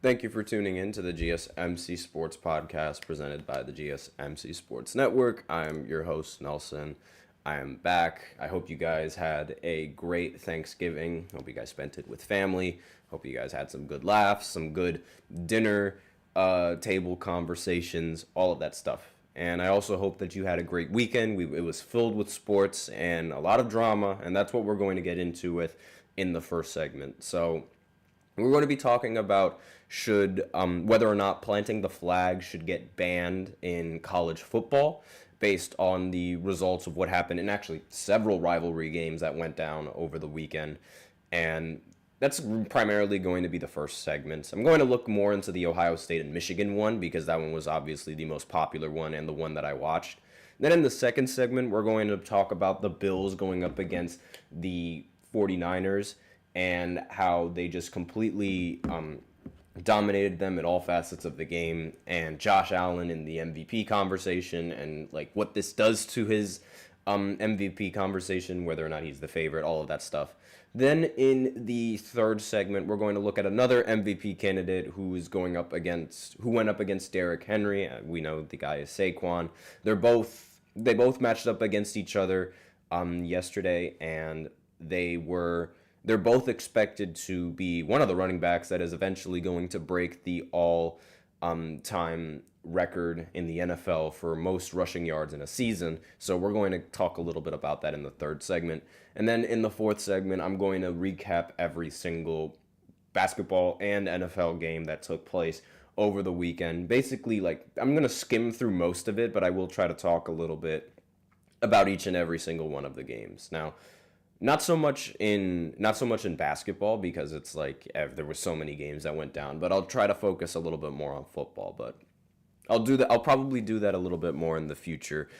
Thank you for tuning in to the GSMC Sports Podcast presented by the GSMC Sports Network. I'm your host, Nelson. I am back. I hope you guys had a great Thanksgiving. Hope you guys spent it with family. Hope you guys had some good laughs, some good dinner, table conversations, all of that stuff. And I also hope that you had a great weekend. It was filled with sports and a lot of drama, and that's what we're going to get into with in the first segment. So we're going to be talking about whether or not planting the flag should get banned in college football based on the results of what happened in actually several rivalry games that went down over the weekend. And that's primarily going to be the first segment. I'm going to look more into the Ohio State and Michigan one because that one was obviously the most popular one and the one that I watched. Then in the second segment, we're going to talk about the Bills going up against the 49ers and how they just completely dominated them at all facets of the game, and Josh Allen in the MVP conversation, and like what this does to his MVP conversation, whether or not he's the favorite, all of that stuff. Then in the third segment, we're going to look at another MVP candidate who went up against Derrick Henry. We know the guy is Saquon. They both matched up against each other yesterday, and they're both expected to be one of the running backs that is eventually going to break the all-time record in the NFL for most rushing yards in a season. So we're going to talk a little bit about that in the third segment. And then in the fourth segment, I'm going to recap every single basketball and NFL game that took place over the weekend. Basically, I'm going to skim through most of it, but I will try to talk a little bit about each and every single one of the games. Now, not so much in basketball because it's there were so many games that went down, but I'll try to focus a little bit more on football. But I'll probably do that a little bit more in the future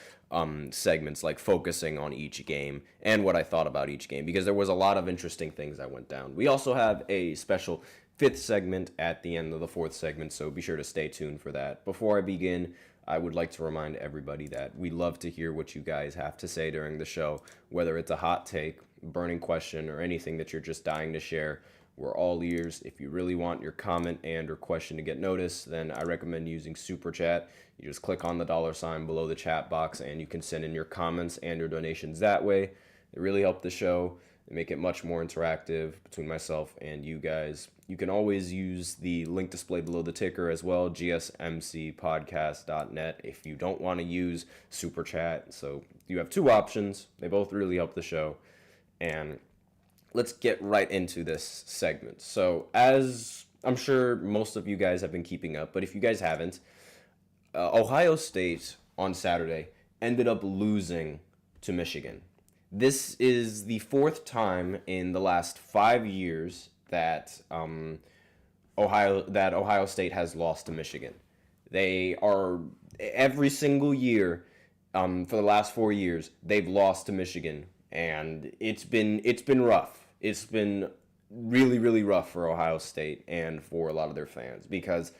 segments, like focusing on each game and what I thought about each game, because there was a lot of interesting things that went down. We also have a special fifth segment at the end of the fourth segment, so be sure to stay tuned for that. Before I begin, I would like to remind everybody that we love to hear what you guys have to say during the show, whether it's a hot take, burning question, or anything that you're just dying to share. We're all ears. If you really want your comment and or question to get noticed, then I recommend using Super Chat. You just click on the $ below the chat box and you can send in your comments and your donations that way. It really helps the show and make it much more interactive between myself and you guys. You can always use the link displayed below the ticker as well, gsmcspodcast.net, if you don't want to use Super Chat. So you have two options. They both really help the show. And let's get right into this segment. So as I'm sure most of you guys have been keeping up, but if you guys haven't, Ohio State on Saturday ended up losing to Michigan. This is the fourth time in the last 5 years that Ohio State has lost to Michigan. They are every single year for the last 4 years they've lost to Michigan, and it's been rough. It's been really, really rough for Ohio State and for a lot of their fans, because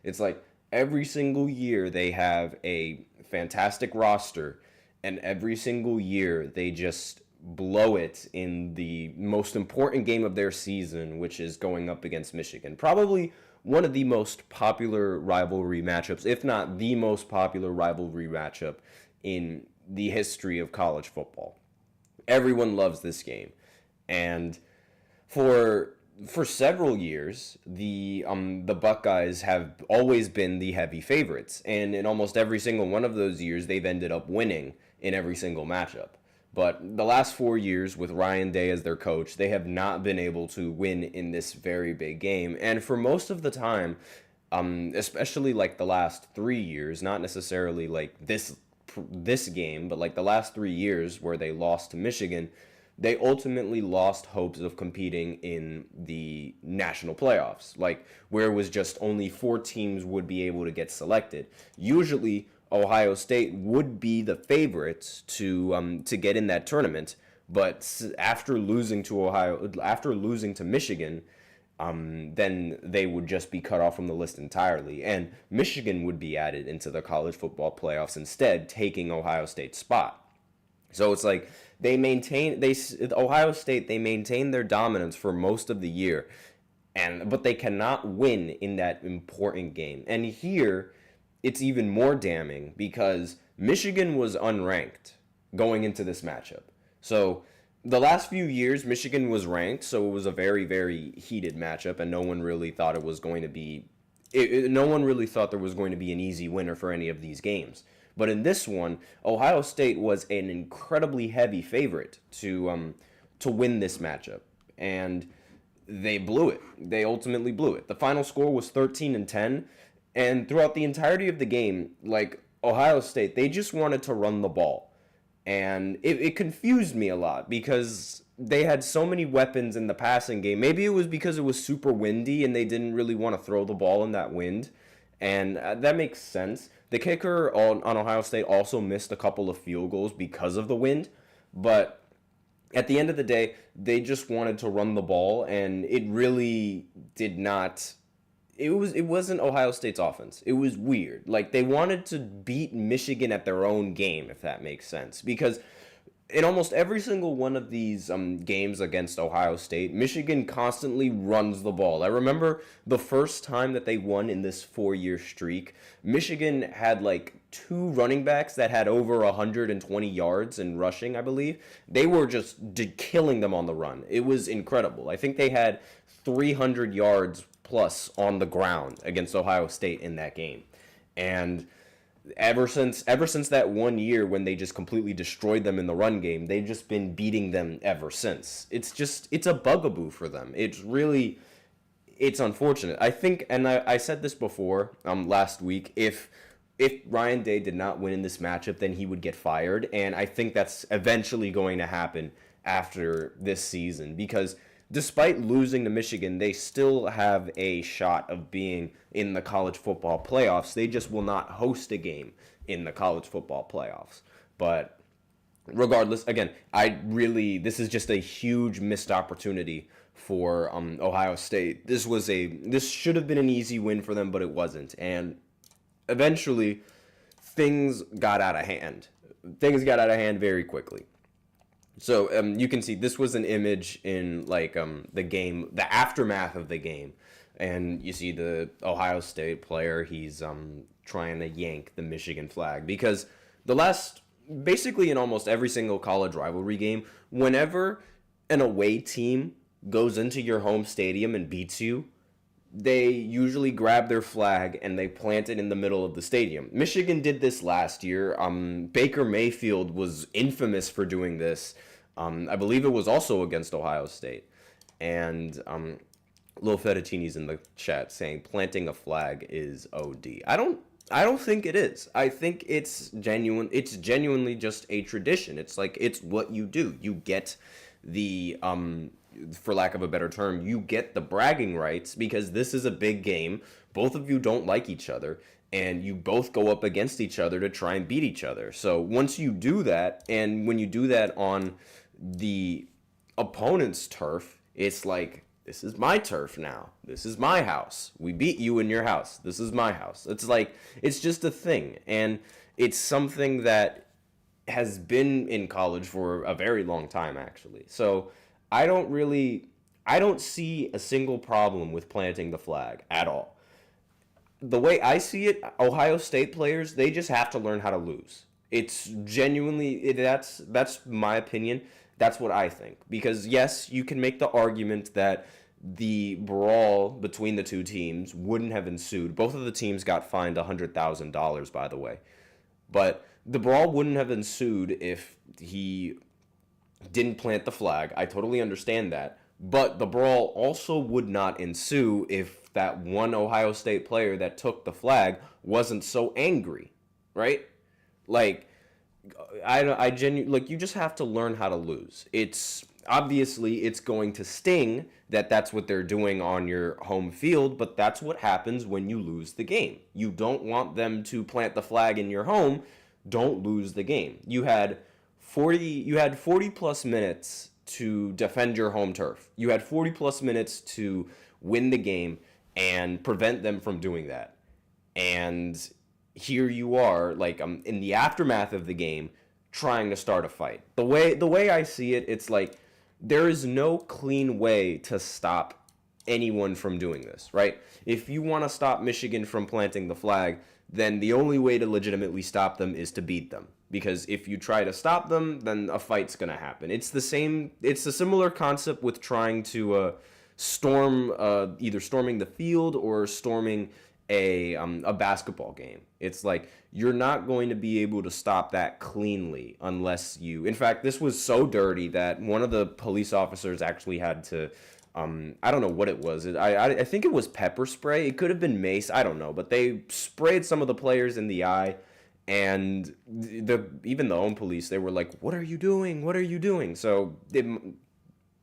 it's like every single year they have a fantastic roster, and every single year they just blow it in the most important game of their season, which is going up against Michigan. Probably one of the most popular rivalry matchups, if not the most popular rivalry matchup in the history of college football. Everyone loves this game. And for several years, the Buckeyes have always been the heavy favorites, and in almost every single one of those years, they've ended up winning in every single matchup. But the last 4 years, with Ryan Day as their coach, they have not been able to win in this very big game. And for most of the time, especially the last 3 years, not necessarily this game, but the last 3 years where they lost to Michigan, they ultimately lost hopes of competing in the national playoffs, where it was just only 4 teams would be able to get selected. Usually, Ohio State would be the favorites to get in that tournament, but after losing to Michigan, then they would just be cut off from the list entirely, and Michigan would be added into the college football playoffs instead, taking Ohio State's spot. So it's Ohio State maintained their dominance for most of the year, but they cannot win in that important game. And here, it's even more damning because Michigan was unranked going into this matchup. So the last few years, Michigan was ranked, so it was a very, very heated matchup, and no one really thought it was going to be. No one really thought there was going to be an easy winner for any of these games. But in this one, Ohio State was an incredibly heavy favorite to win this matchup, and they blew it. They ultimately blew it. The final score was 13-10, and throughout the entirety of the game, like Ohio State, they just wanted to run the ball. And it confused me a lot because they had so many weapons in the passing game. Maybe it was because it was super windy and they didn't really want to throw the ball in that wind. And that makes sense. The kicker on Ohio State also missed a couple of field goals because of the wind. But at the end of the day, they just wanted to run the ball, and it really did not. It wasn't Ohio State's offense. It was weird. Like, they wanted to beat Michigan at their own game, if that makes sense. Because in almost every single one of these games against Ohio State, Michigan constantly runs the ball. I remember the first time that they won in this 4-year streak, Michigan had like 2 running backs that had over 120 yards in rushing, I believe. They were just killing them on the run. It was incredible. I think they had 300 yards plus on the ground against Ohio State in that game. And ever since that 1 year when they just completely destroyed them in the run game, they've just been beating them ever since. It's a bugaboo for them. It's unfortunate. I think, and I said this before last week, if Ryan Day did not win in this matchup, then he would get fired, and I think that's eventually going to happen after this season, because despite losing to Michigan, they still have a shot of being in the college football playoffs. They just will not host a game in the college football playoffs. But regardless, again, this is just a huge missed opportunity for Ohio State. This should have been an easy win for them, but it wasn't. And eventually, things got out of hand. Things got out of hand very quickly. So you can see this was an image in the game, the aftermath of the game, and you see the Ohio State player. He's trying to yank the Michigan flag because basically in almost every single college rivalry game, whenever an away team goes into your home stadium and beats you, they usually grab their flag and they plant it in the middle of the stadium. Michigan did this last year. Baker Mayfield was infamous for doing this. I believe it was also against Ohio State. And Lil Fettuccine's in the chat saying planting a flag is OD. I don't think it is. I think it's genuine. It's genuinely just a tradition. It's what you do. You get the for lack of a better term, you get the bragging rights because this is a big game. Both of you don't like each other, and you both go up against each other to try and beat each other. So once you do that, and when you do that on the opponent's turf, it's like, this is my turf now. This is my house. We beat you in your house. This is my house. It's just a thing, and it's something that has been in college for a very long time, actually. So I don't see a single problem with planting the flag at all. The way I see it, Ohio State players, they just have to learn how to lose. It's genuinely, that's my opinion. That's what I think. Because yes, you can make the argument that the brawl between the two teams wouldn't have ensued. Both of the teams got fined $100,000, by the way. But the brawl wouldn't have ensued if he didn't plant the flag. I totally understand that. But the brawl also would not ensue if that one Ohio State player that took the flag wasn't so angry, right? Like, I genuinely, you just have to learn how to lose. It's obviously it's going to sting that's what they're doing on your home field, but that's what happens when you lose the game. You don't want them to plant the flag in your home. Don't lose the game. You had 40 plus minutes to defend your home turf. You had 40 plus minutes to win the game and prevent them from doing that. And here you are, in the aftermath of the game, trying to start a fight. The way I see it, it's like there is no clean way to stop anyone from doing this, right? If you want to stop Michigan from planting the flag, then the only way to legitimately stop them is to beat them. Because if you try to stop them, then a fight's going to happen. It's a similar concept with trying to storm, either storming the field or storming a basketball game. It's like you're not going to be able to stop that cleanly unless you. In fact, this was so dirty that one of the police officers actually had to. I don't know what it was. I think it was pepper spray. It could have been mace. I don't know, but they sprayed some of the players in the eye, and even the home police, they were like, "What are you doing? What are you doing?" So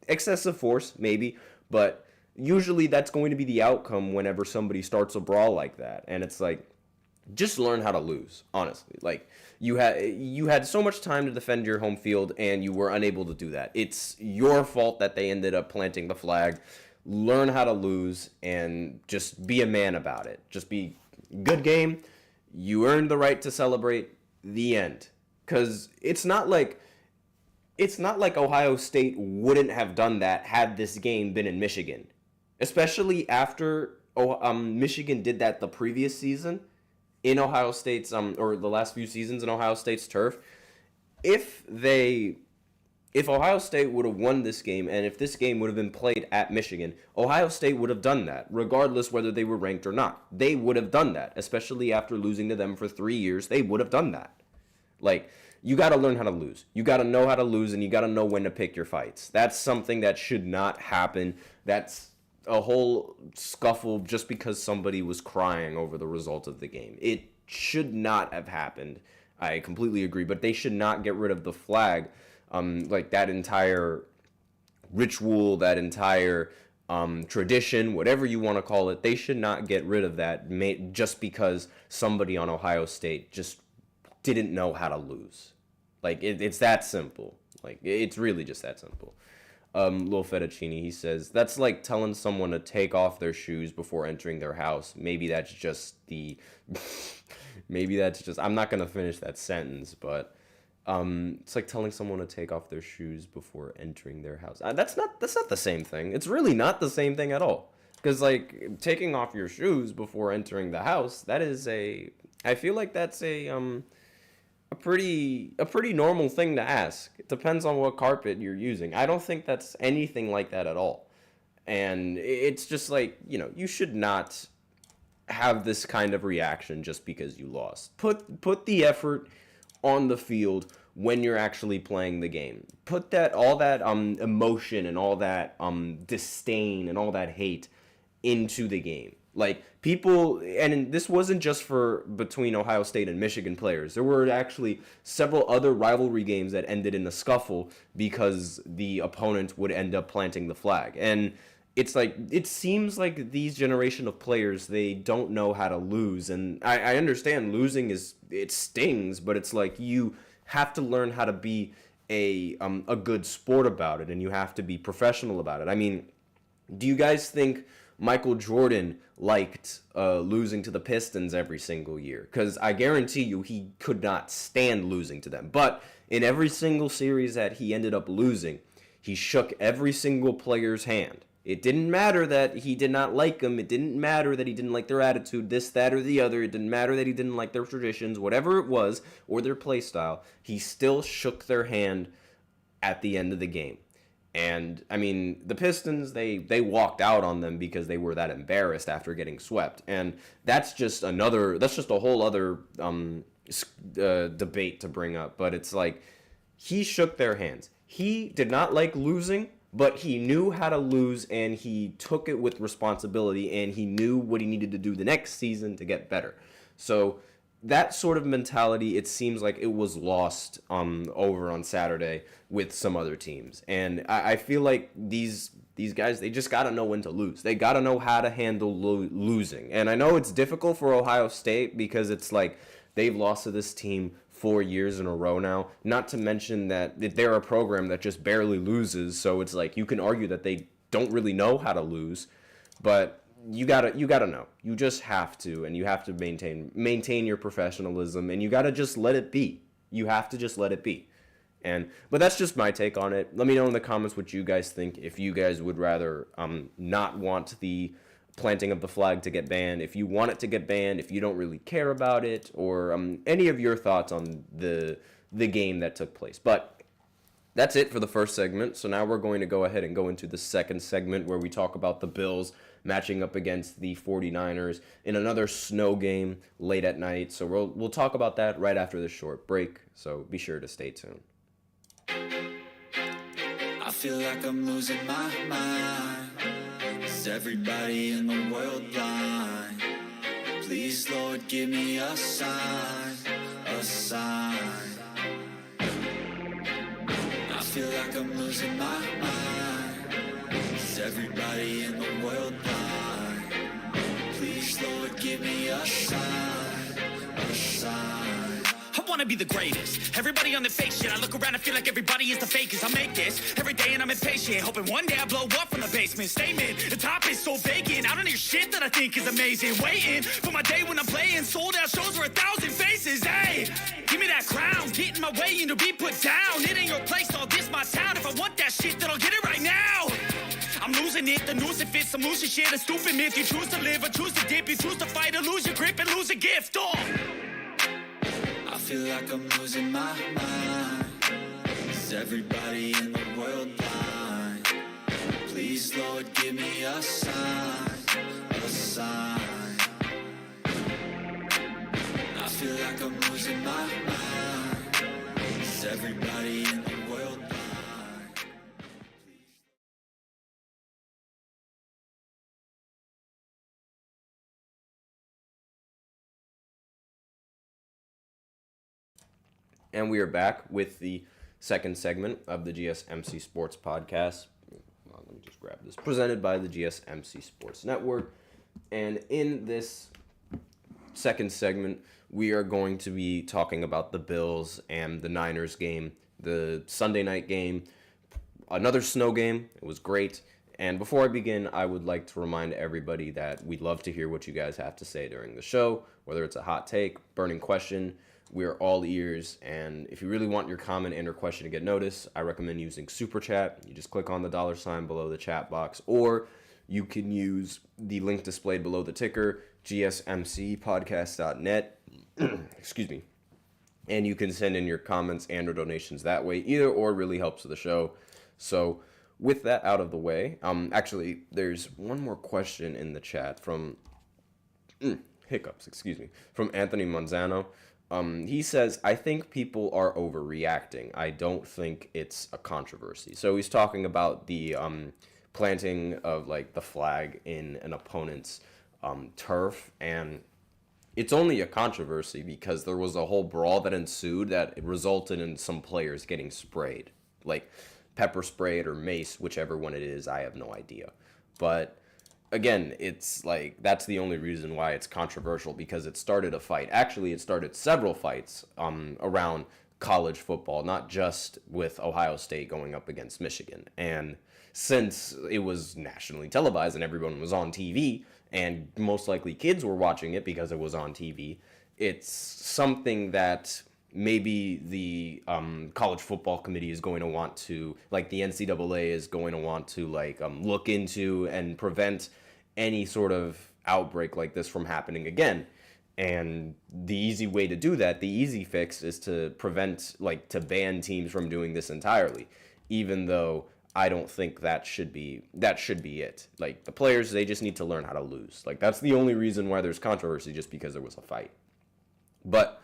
excessive force maybe, but usually that's going to be the outcome whenever somebody starts a brawl like that. And it's like, just learn how to lose, honestly. Like, you had so much time to defend your home field and you were unable to do that. It's your fault that they ended up planting the flag. Learn how to lose and just be a man about it. Just be good game. You earned the right to celebrate. The end. Because it's not like Ohio State wouldn't have done that had this game been in Michigan. Especially after Michigan did that the previous season in Ohio State's or the last few seasons in Ohio State's turf. If Ohio State would have won this game and if this game would have been played at Michigan, Ohio State would have done that, regardless whether they were ranked or not. They would have done that, especially after losing to them for 3 years. They would have done that. Like, you got to learn how to lose. You got to know how to lose, and you got to know when to pick your fights. That's something that should not happen. That's a whole scuffle just because somebody was crying over the result of the game. It should not have happened. I completely agree, but they should not get rid of the flag. Like that entire ritual, that entire tradition, whatever you want to call it, they should not get rid of that just because somebody on Ohio State just didn't know how to lose. Like, it's that simple. Like, it's really just that simple. Lil Fettuccine, he says, that's like telling someone to take off their shoes before entering their house. Maybe that's just I'm not going to finish that sentence, but it's like telling someone to take off their shoes before entering their house. That's not the same thing. It's really not the same thing at all. Because, like, taking off your shoes before entering the house, I feel like that's a pretty normal thing to ask. It depends on what carpet you're using. I don't think that's anything like that at all. And it's just like, you should not have this kind of reaction just because you lost. Put the effort on the field when you're actually playing the game. Put all that emotion and all that disdain and all that hate into the game. Like, people, and this wasn't just between Ohio State and Michigan players. There were actually several other rivalry games that ended in a scuffle because the opponent would end up planting the flag. And it's like, it seems like these generation of players, they don't know how to lose. And I understand losing it stings, but it's like you have to learn how to be a good sport about it, and you have to be professional about it. I mean, do you guys think Michael Jordan liked losing to the Pistons every single year? Because I guarantee you he could not stand losing to them. But in every single series that he ended up losing, he shook every single player's hand. It didn't matter that he did not like them. It didn't matter that he didn't like their attitude, this, that, or the other. It didn't matter that he didn't like their traditions, whatever it was, or their play style. He still shook their hand at the end of the game. And, I mean, the Pistons, they walked out on them because they were that embarrassed after getting swept. And that's just a whole other debate to bring up. But it's like, he shook their hands. He did not like losing, but he knew how to lose, and he took it with responsibility, and he knew what he needed to do the next season to get better. So that sort of mentality, it seems like it was lost over on Saturday with some other teams. And I feel like these guys, they just got to know when to lose. They got to know how to handle losing. And I know it's difficult for Ohio State because it's like they've lost to this team 4 years in a row now. Not to mention that they're a program that just barely loses. So it's like you can argue that they don't really know how to lose. But you gotta know. You just have to, and you have to maintain your professionalism, and you gotta just let it be. You have to just let it be. But that's just my take on it. Let me know in the comments what you guys think. If you guys would rather not want the planting of the flag to get banned, if you want it to get banned, if you don't really care about it, or any of your thoughts on the game that took place. But that's it for the first segment. So now we're going to go ahead and go into the second segment where we talk about the Bills matching up against the 49ers in another snow game late at night. So we'll talk about that right after this short break. So be sure to stay tuned. I feel like I'm losing my mind. Is everybody in the world blind? Please, Lord, give me a sign, a sign. I feel like I'm losing my mind. Is everybody in the world blind? Please, Lord, give me a sign, a sign. I wanna be the greatest. Everybody on the fake shit. I look around and feel like everybody is the fakest. I make this every day and I'm impatient, hoping one day I blow up from the basement. Statement, the top is so vacant. I don't hear shit that I think is amazing. Waiting for my day when I'm playing sold out shows for 1,000 faces. Hey, give me that crown, get in my way and to be put down. It ain't your place, all this my town. If I want that shit, then I'll get it right now. I'm losing it, the noose it fits, I'm losing shit. A stupid myth, you choose to live or choose to dip. You choose to fight or lose your grip and lose a gift. Oh, I feel like I'm losing my mind. Is everybody in the world blind? Please, Lord, give me a sign, a sign. I feel like I'm losing my mind. Is everybody in the world blind? And we are back with the second segment of the GSMC Sports Podcast. Let me just grab this. Presented by the GSMC Sports Network. And in this second segment, we are going to be talking about the Bills and the Niners game, the Sunday night game, another snow game. It was great. And before I begin, I would like to remind everybody that we'd love to hear what you guys have to say during the show, whether it's a hot take, burning question. We're all ears, and if you really want your comment and or question to get noticed, I recommend using Super Chat. You just click on the $ below the chat box, or you can use the link displayed below the ticker, gsmcspodcast.net, excuse me, and you can send in your comments and or donations that way. Either or really helps the show. So with that out of the way, actually, there's one more question in the chat from from Anthony Manzano. He says, I think people are overreacting. I don't think it's a controversy. So he's talking about the planting of like the flag in an opponent's turf, and it's only a controversy because there was a whole brawl that ensued that resulted in some players getting sprayed, like pepper sprayed or mace, whichever one it is. I have no idea. But again, it's like that's the only reason why it's controversial, because it started a fight. Actually, it started several fights around college football, not just with Ohio State going up against Michigan. And since it was nationally televised and everyone was on TV, and most likely kids were watching it because it was on TV, it's something that maybe the college football committee is going to want to, like the NCAA is going to want to look into and prevent any sort of outbreak like this from happening again. And the easy way to do that, the easy fix, is to to ban teams from doing this entirely, even though I don't think that should be it. Like, the players, they just need to learn how to lose. Like, that's the only reason why there's controversy, just because there was a fight. But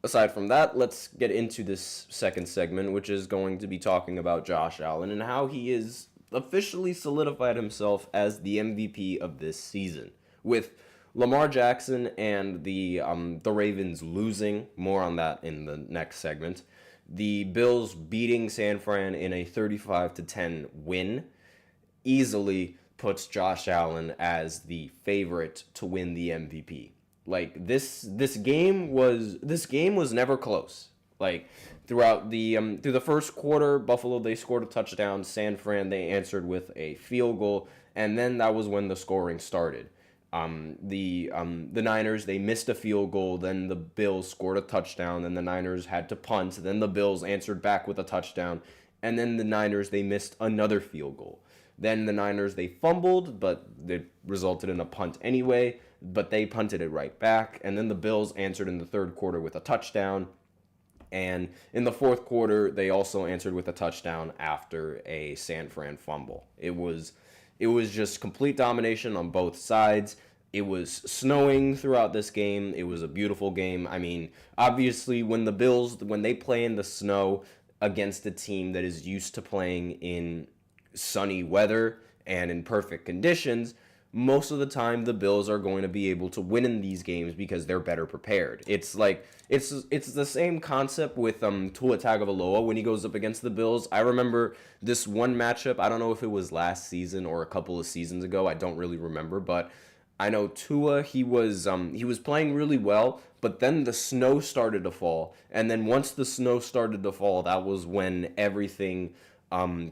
aside from that, let's get into this second segment, which is going to be talking about Josh Allen and how he is officially solidified himself as the MVP of this season, with Lamar Jackson and the Ravens losing. More on that in the next segment. The Bills beating San Fran in a 35-10 win easily puts Josh Allen as the favorite to win the MVP. Like, this game was never close. Like, throughout through the first quarter, Buffalo, they scored a touchdown. San Fran, they answered with a field goal, and then that was when the scoring started. The Niners, they missed a field goal, then the Bills scored a touchdown, then the Niners had to punt, then the Bills answered back with a touchdown, and then the Niners, they missed another field goal. Then the Niners, they fumbled, but it resulted in a punt anyway, but they punted it right back, and then the Bills answered in the third quarter with a touchdown, and in the fourth quarter, they also answered with a touchdown after a San Fran fumble. It was just complete domination on both sides. It was snowing throughout this game. It was a beautiful game. I mean, obviously, when the Bills, when they play in the snow against a team that is used to playing in sunny weather and in perfect conditions, most of the time the Bills are going to be able to win in these games because they're better prepared. It's the same concept with Tua Tagovailoa when he goes up against the Bills. I remember this one matchup. I don't know if it was last season or a couple of seasons ago. I don't really remember, but I know Tua, he was playing really well, but then the snow started to fall, and then once the snow started to fall, that was when everything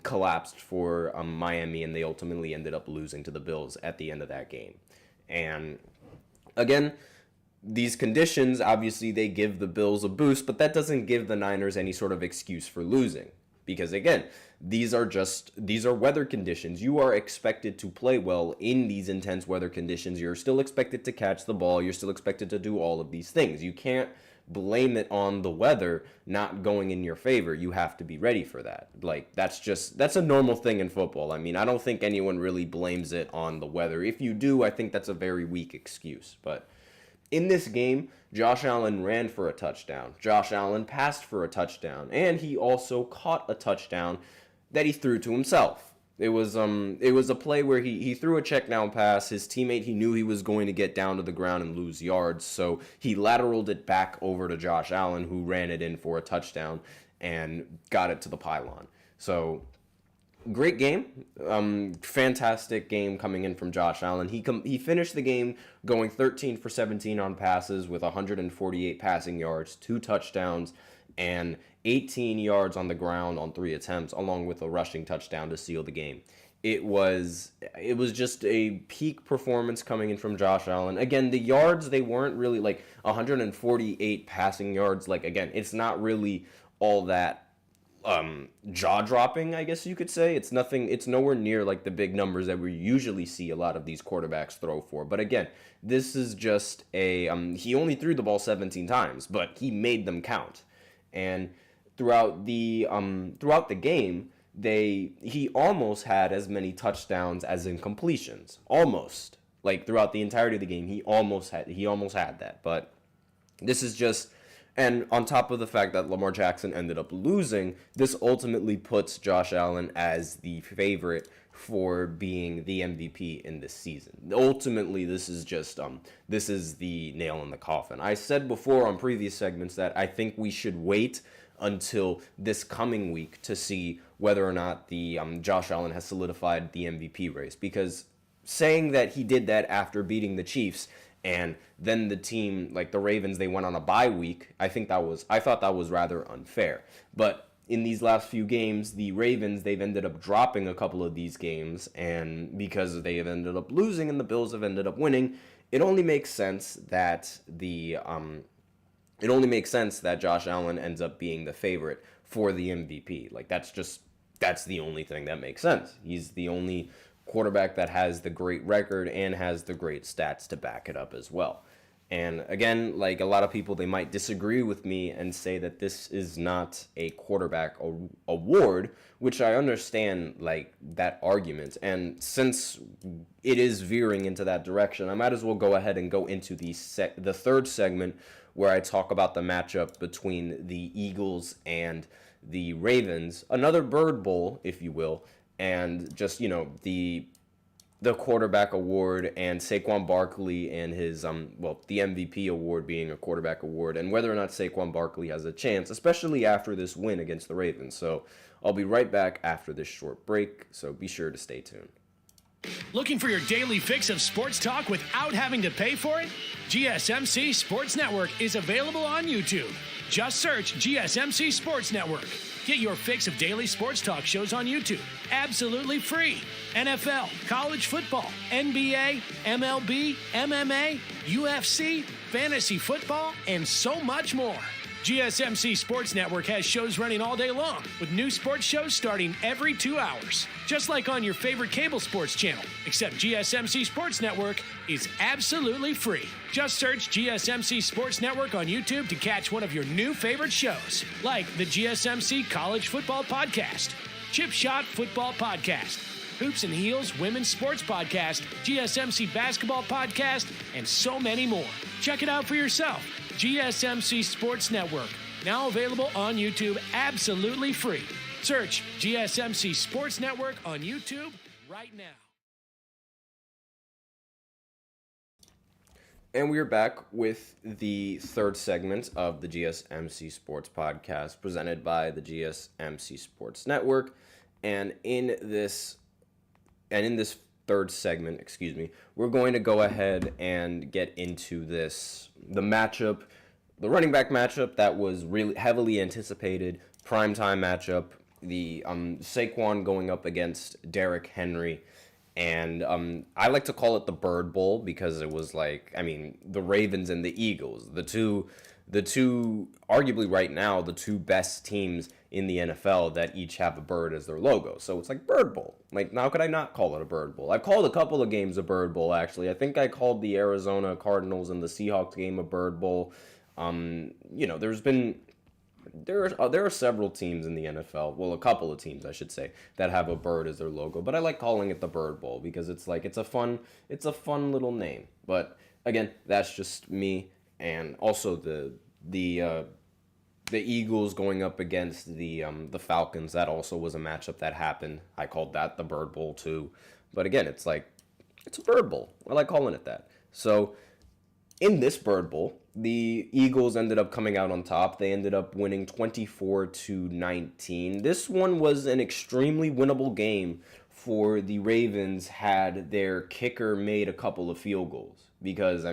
collapsed for Miami, and they ultimately ended up losing to the Bills at the end of that game. And again, these conditions, obviously, they give the Bills a boost, but that doesn't give the Niners any sort of excuse for losing. Because again, these are weather conditions. You are expected to play well in these intense weather conditions. You're still expected to catch the ball. You're still expected to do all of these things. You can't blame it on the weather not going in your favor. You have to be ready for that. Like, that's a normal thing in football. I mean, I don't think anyone really blames it on the weather. If you do, I think that's a very weak excuse. But in this game, Josh Allen ran for a touchdown. Josh Allen passed for a touchdown, and he also caught a touchdown that he threw to himself. It was a play where he threw a check down pass. His teammate, he knew he was going to get down to the ground and lose yards, so he lateraled it back over to Josh Allen, who ran it in for a touchdown and got it to the pylon. So great game, fantastic game coming in from Josh Allen. He finished the game going 13 for 17 on passes with 148 passing yards, 2 touchdowns, and 18 yards on the ground on 3 attempts, along with a rushing touchdown to seal the game. It was just a peak performance coming in from Josh Allen. Again, the yards, they weren't really like 148 passing yards. Like, again, it's not really all that jaw-dropping, I guess you could say. It's nowhere near like the big numbers that we usually see a lot of these quarterbacks throw for. But again, this is just he only threw the ball 17 times, but he made them count. And throughout the game, he almost had as many touchdowns as incompletions. Almost. Like, throughout the entirety of the game, he almost had that. But this is just, and on top of the fact that Lamar Jackson ended up losing, this ultimately puts Josh Allen as the favorite for being the MVP in this season. Ultimately, this is just this is the nail in the coffin. I said before on previous segments that I think we should wait until this coming week to see whether or not the Josh Allen has solidified the MVP race, because saying that he did that after beating the Chiefs and then the team, like the Ravens, they went on a bye week, I thought that was rather unfair. But in these last few games, the Ravens, they've ended up dropping a couple of these games, and because they have ended up losing and the Bills have ended up winning, it only makes sense that Josh Allen ends up being the favorite for the MVP. Like, that's the only thing that makes sense. He's the only quarterback that has the great record and has the great stats to back it up as well. And again, like, a lot of people, they might disagree with me and say that this is not a quarterback award, which I understand, like, that argument. And since it is veering into that direction, I might as well go ahead and go into the third segment where I talk about the matchup between the Eagles and the Ravens, another Bird Bowl, if you will, and just, the quarterback award and Saquon Barkley and his, the MVP award being a quarterback award, and whether or not Saquon Barkley has a chance, especially after this win against the Ravens. So I'll be right back after this short break, so be sure to stay tuned. Looking for your daily fix of sports talk without having to pay for it? GSMC Sports Network is available on YouTube. Just search GSMC Sports Network. Get your fix of daily sports talk shows on YouTube, absolutely free. NFL, college football, NBA, MLB, MMA, UFC, fantasy football, and so much more. GSMC Sports Network has shows running all day long, with new sports shows starting every 2 hours. Just like on your favorite cable sports channel, except GSMC Sports Network is absolutely free. Just search GSMC Sports Network on YouTube to catch one of your new favorite shows, like the GSMC College Football Podcast, Chip Shot Football Podcast, Hoops and Heels Women's Sports Podcast, GSMC Basketball Podcast, and so many more. Check it out for yourself. GSMC Sports Network, now available on YouTube absolutely free. Search GSMC Sports Network on YouTube right now. And we're back with the third segment of the GSMC Sports Podcast presented by the GSMC Sports Network. And in this third segment, we're going to go ahead and get into the matchup, the running back matchup that was really heavily anticipated, primetime matchup, the Saquon going up against Derrick Henry. And I like to call it the Bird Bowl because it was the Ravens and the Eagles, the two arguably right now, the two best teams in the NFL that each have a bird as their logo. So it's like Bird Bowl. Like, how could I not call it a Bird Bowl? I've called a couple of games a Bird Bowl, actually. I think I called the Arizona Cardinals and the Seahawks game a Bird Bowl. There are several teams in the NFL, well, a couple of teams, I should say, that have a bird as their logo. But I like calling it the Bird Bowl because it's a fun little name. But again, that's just me. And also the Eagles going up against the Falcons, that also was a matchup that happened. I called that the Bird Bowl too. But again, it's a Bird Bowl. I like calling it that. So in this Bird Bowl, the Eagles ended up coming out on top. They ended up winning 24-19. This one was an extremely winnable game for the Ravens had their kicker made a couple of field goals. Because,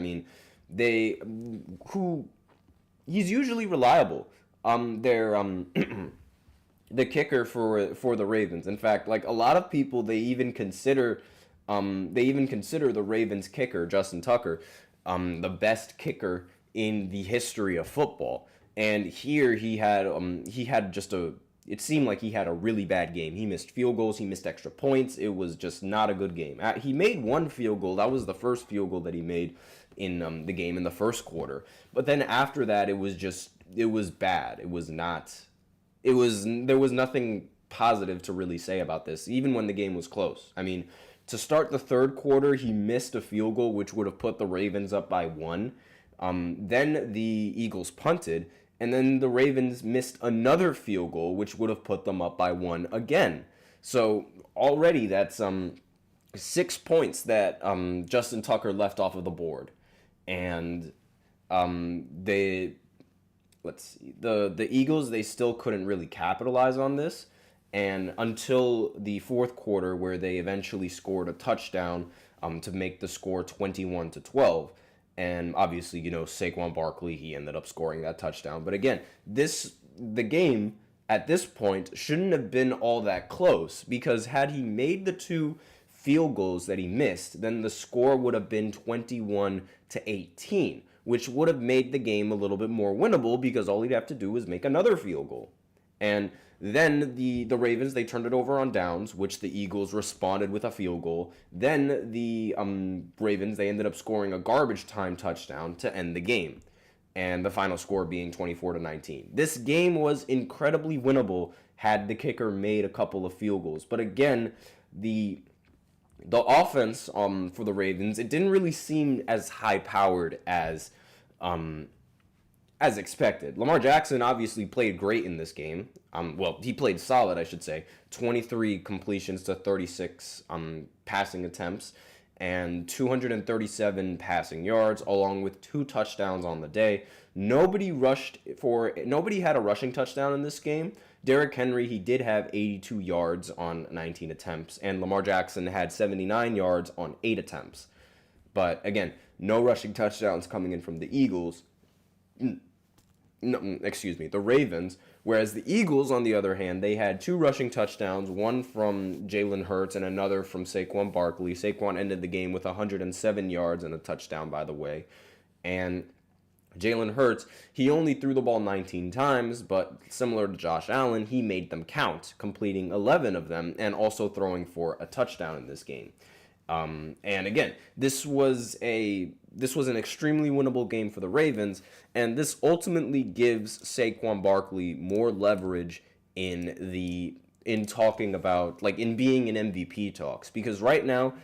he's usually reliable. The kicker for the Ravens. In fact, like a lot of people, they even consider the Ravens kicker, Justin Tucker, the best kicker in the history of football. And here it seemed like he had a really bad game. He missed field goals, he missed extra points. It was just not a good game. He made one field goal. That was the first field goal that he made in the game in the first quarter. But then after that, it was bad. There was nothing positive to really say about this, even when the game was close. To start the third quarter, he missed a field goal, which would have put the Ravens up by 1. Then the Eagles punted, and then the Ravens missed another field goal, which would have put them up by 1 again. So already that's 6 points that Justin Tucker left off of the board. And the Eagles, they still couldn't really capitalize on this. And until the fourth quarter, where they eventually scored a touchdown to make the score 21-12. And obviously, Saquon Barkley, he ended up scoring that touchdown. But again, the game at this point shouldn't have been all that close, because had he made the 2 field goals that he missed, then the score would have been 21-18, which would have made the game a little bit more winnable, because all he'd have to do was make another field goal. And then the Ravens, they turned it over on downs, which the Eagles responded with a field goal. Then the Ravens, they ended up scoring a garbage time touchdown to end the game, and the final score being 24-19. This game was incredibly winnable had the kicker made a couple of field goals. But again, the offense for the Ravens, it didn't really seem as high-powered as expected. Lamar Jackson obviously played great in this game. He played solid, I should say. 23 completions to 36 passing attempts and 237 passing yards, along with 2 touchdowns on the day. Nobody had a rushing touchdown in this game. Derrick Henry, he did have 82 yards on 19 attempts, and Lamar Jackson had 79 yards on 8 attempts. But again, no rushing touchdowns coming in from the Eagles. no, excuse me, the Ravens, whereas the Eagles, on the other hand, they had 2 rushing touchdowns, one from Jalen Hurts and another from Saquon Barkley. Saquon ended the game with 107 yards and a touchdown, by the way. And Jalen Hurts, he only threw the ball 19 times, but similar to Josh Allen, he made them count, completing 11 of them and also throwing for a touchdown in this game. And again, this was an extremely winnable game for the Ravens, and this ultimately gives Saquon Barkley more leverage in talking about, like, in being in MVP talks, because right now,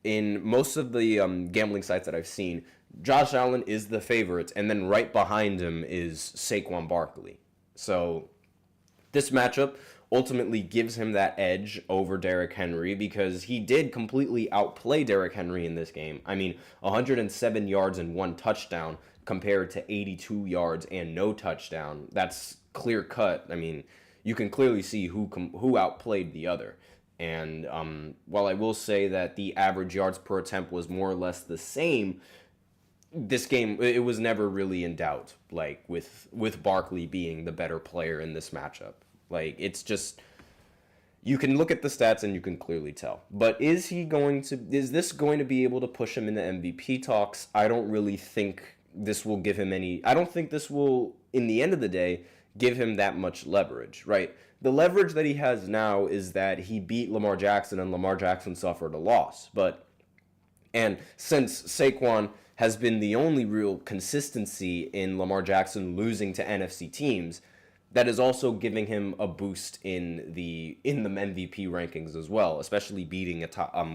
in most of the gambling sites that I've seen, Josh Allen is the favorite, and then right behind him is Saquon Barkley. So this matchup ultimately gives him that edge over Derrick Henry, because he did completely outplay Derrick Henry in this game. I mean, 107 yards and 1 touchdown compared to 82 yards and no touchdown. That's clear cut. I mean, you can clearly see who outplayed the other. And while I will say that the average yards per attempt was more or less the same, this game, it was never really in doubt, like, with Barkley being the better player in this matchup. Like, it's just, you can look at the stats and you can clearly tell. But is this going to be able to push him into MVP talks? I don't really think this will give him I don't think this will, in the end of the day, give him that much leverage, right? The leverage that he has now is that he beat Lamar Jackson and Lamar Jackson suffered a loss. And since Saquon has been the only real consistency in Lamar Jackson losing to NFC teams, that is also giving him a boost in the MVP rankings as well, especially beating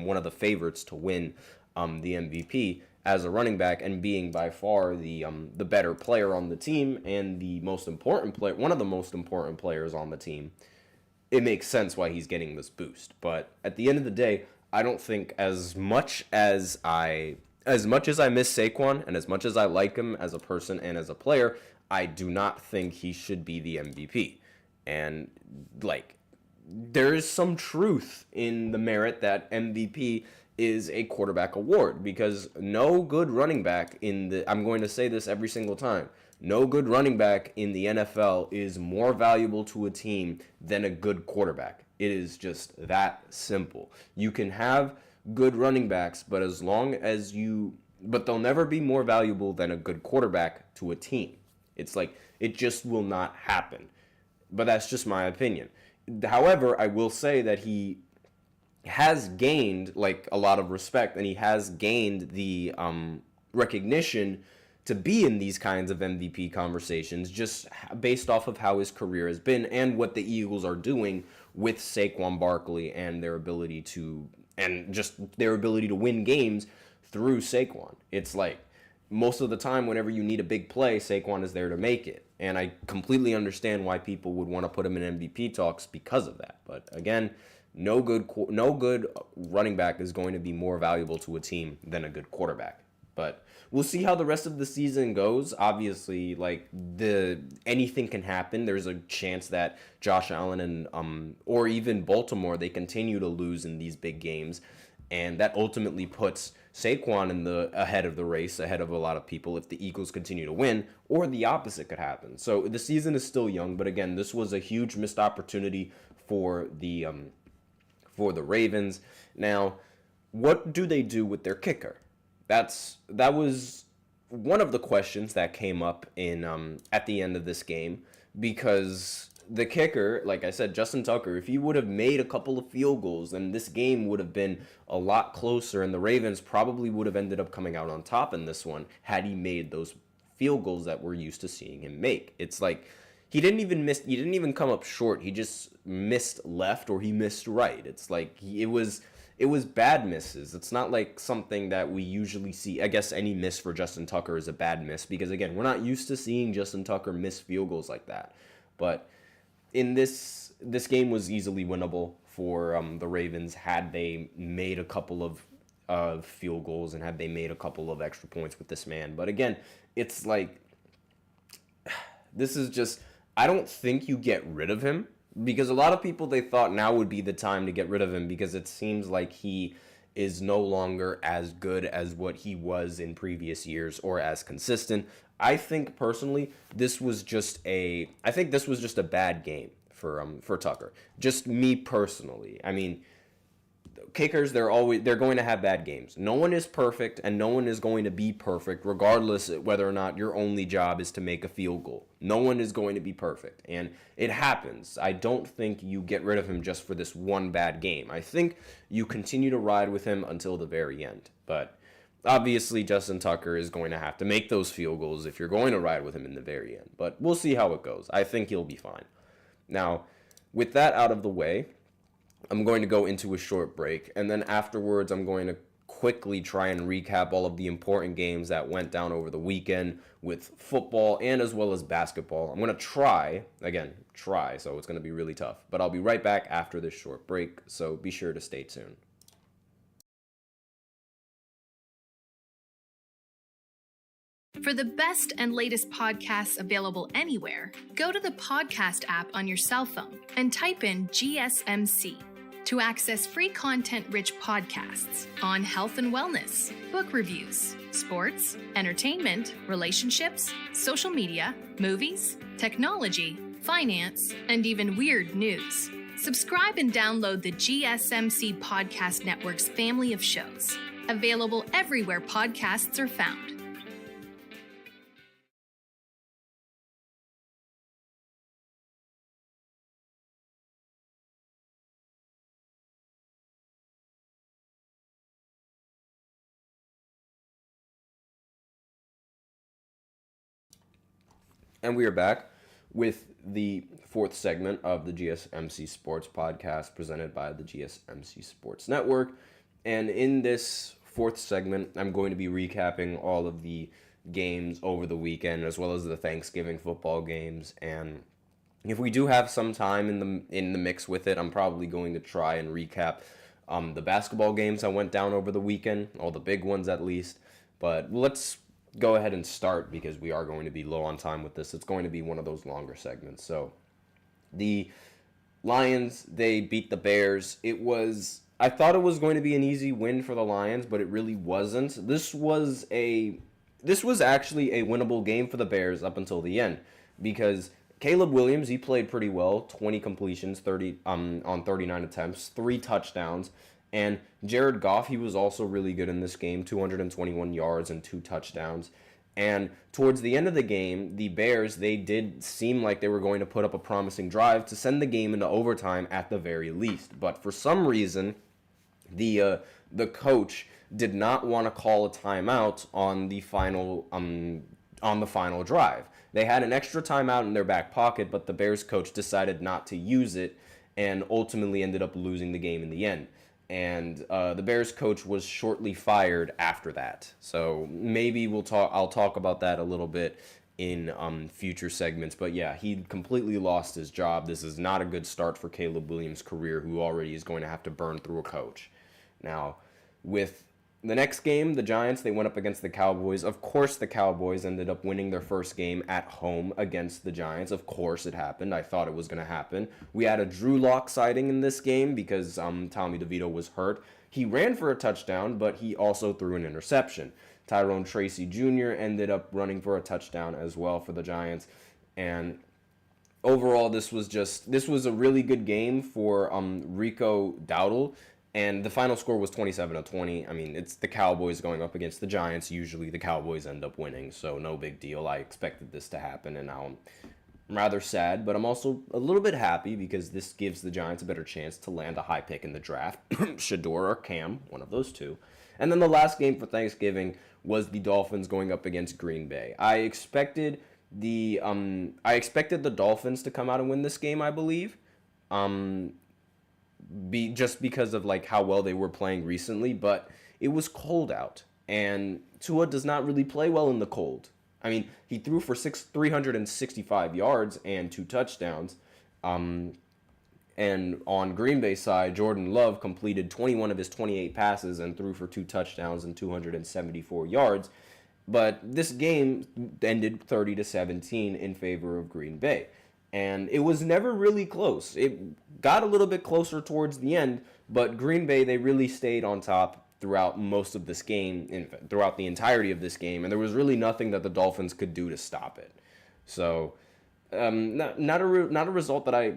one of the favorites to win the MVP as a running back, and being by far the better player on the team and the most important player, one of the most important players on the team. It makes sense why he's getting this boost. But at the end of the day, I don't think, as much as I miss Saquon and as much as I like him as a person and as a player, I do not think he should be the MVP. And, like, there is some truth in the merit that MVP is a quarterback award, because no good running back I'm going to say this every single time, no good running back in the NFL is more valuable to a team than a good quarterback. It is just that simple. You can have good running backs, but they'll never be more valuable than a good quarterback to a team. It's like, it just will not happen. But that's just my opinion. However, I will say that he has gained, like, a lot of respect, and he has gained the recognition to be in these kinds of MVP conversations, just based off of how his career has been and what the Eagles are doing with Saquon Barkley and their ability to win games through Saquon. It's like, most of the time, whenever you need a big play, Saquon is there to make it. And I completely understand why people would want to put him in MVP talks because of that. But again, no good running back is going to be more valuable to a team than a good quarterback. But we'll see how the rest of the season goes. Obviously, like, anything can happen. There's a chance that Josh Allen and or even Baltimore, they continue to lose in these big games, and that ultimately puts Saquon ahead of the race, ahead of a lot of people if the Eagles continue to win, or the opposite could happen. So the season is still young, but again, this was a huge missed opportunity for the Ravens. Now, what do they do with their kicker? That was one of the questions that came up in at the end of this game, because the kicker, like I said, Justin Tucker, if he would have made a couple of field goals, then this game would have been a lot closer, and the Ravens probably would have ended up coming out on top in this one had he made those field goals that we're used to seeing him make. It's like, he didn't even come up short. He just missed left, or he missed right. It's like, it was bad misses. It's not like something that we usually see. I guess any miss for Justin Tucker is a bad miss, because again, we're not used to seeing Justin Tucker miss field goals like that. But in this game was easily winnable for the Ravens had they made a couple of field goals and had they made a couple of extra points with this man. But again, it's like, this is just, I don't think you get rid of him, because a lot of people, they thought now would be the time to get rid of him, because it seems like he is no longer as good as what he was in previous years or as consistent. I think personally this was just a bad game for Tucker. Just me personally. I mean, kickers, they're going to have bad games. No one is perfect, and no one is going to be perfect regardless of whether or not your only job is to make a field goal. No one is going to be perfect, and it happens. I don't think you get rid of him just for this one bad game. I think you continue to ride with him until the very end. But obviously Justin Tucker is going to have to make those field goals if you're going to ride with him in the very end. But we'll see how it goes. I think he'll be fine. Now, with that out of the way, I'm going to go into a short break, and then afterwards I'm going to quickly try and recap all of the important games that went down over the weekend with football and as well as basketball. I'm going to try, so it's going to be really tough, but I'll be right back after this short break, so be sure to stay tuned. For the best and latest podcasts available anywhere, go to the podcast app on your cell phone and type in GSMC to access free content-rich podcasts on health and wellness, book reviews, sports, entertainment, relationships, social media, movies, technology, finance, and even weird news. Subscribe and download the GSMC Podcast Network's family of shows, available everywhere podcasts are found. And we are back with the fourth segment of the GSMC Sports Podcast presented by the GSMC Sports Network. And in this fourth segment, I'm going to be recapping all of the games over the weekend as well as the Thanksgiving football games. And if we do have some time in the mix with it, I'm probably going to try and recap the basketball games that went down over the weekend, all the big ones at least. But let's go ahead and start because we are going to be low on time with this. It's going to be one of those longer segments. So the Lions, they beat the Bears. I thought it was going to be an easy win for the Lions, but it really wasn't. This was actually a winnable game for the Bears up until the end because Caleb Williams, he played pretty well, 20 completions, 30 on 39 attempts, 3 touchdowns. And Jared Goff, he was also really good in this game, 221 yards and 2 touchdowns. And towards the end of the game, the Bears, they did seem like they were going to put up a promising drive to send the game into overtime at the very least. But for some reason, the coach did not want to call a timeout on the final drive. They had an extra timeout in their back pocket, but the Bears coach decided not to use it and ultimately ended up losing the game in the end. And the Bears coach was shortly fired after that. So maybe I'll talk about that a little bit in future segments. But yeah, he completely lost his job. This is not a good start for Caleb Williams' career, who already is going to have to burn through a coach. Now, with the next game, the Giants, they went up against the Cowboys. Of course, the Cowboys ended up winning their first game at home against the Giants. Of course it happened. I thought it was going to happen. We had a Drew Lock sighting in this game because Tommy DeVito was hurt. He ran for a touchdown, but he also threw an interception. Tyrone Tracy Jr. ended up running for a touchdown as well for the Giants. And overall, this was a really good game for Rico Dowdle. And the final score was 27-20. I mean, it's the Cowboys going up against the Giants. Usually the Cowboys end up winning, so no big deal. I expected this to happen, and now I'm rather sad, but I'm also a little bit happy because this gives the Giants a better chance to land a high pick in the draft. Shador or Cam, one of those two. And then the last game for Thanksgiving was the Dolphins going up against Green Bay. I expected the Dolphins to come out and win this game, I believe. Just because of like how well they were playing recently, but it was cold out, and Tua does not really play well in the cold. I mean, he threw for 365 yards and 2 touchdowns. And on Green Bay side, Jordan Love completed 21 of his 28 passes and threw for 2 touchdowns and 274 yards. But this game ended 30-17 in favor of Green Bay. And it was never really close. It got a little bit closer towards the end, but Green Bay, they really stayed on top. throughout most of this game, throughout the entirety of this game, and there was really nothing that the Dolphins could do to stop it. So, not a result that I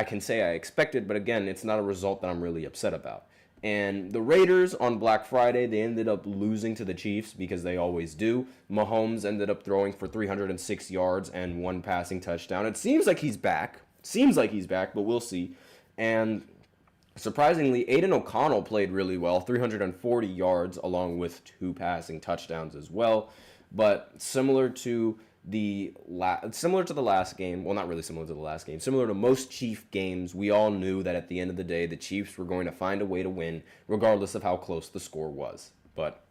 can say I expected, but again, it's not a result that I'm really upset about. And the Raiders on Black Friday, they ended up losing to the Chiefs because they always do. Mahomes ended up throwing for 306 yards and 1 passing touchdown. It seems like he's back. But we'll see. And surprisingly, Aiden O'Connell played really well, 340 yards along with 2 passing touchdowns as well. But similar to the last game, well, not really similar to the last game, similar to most Chief games, we all knew that at the end of the day, the Chiefs were going to find a way to win, regardless of how close the score was. But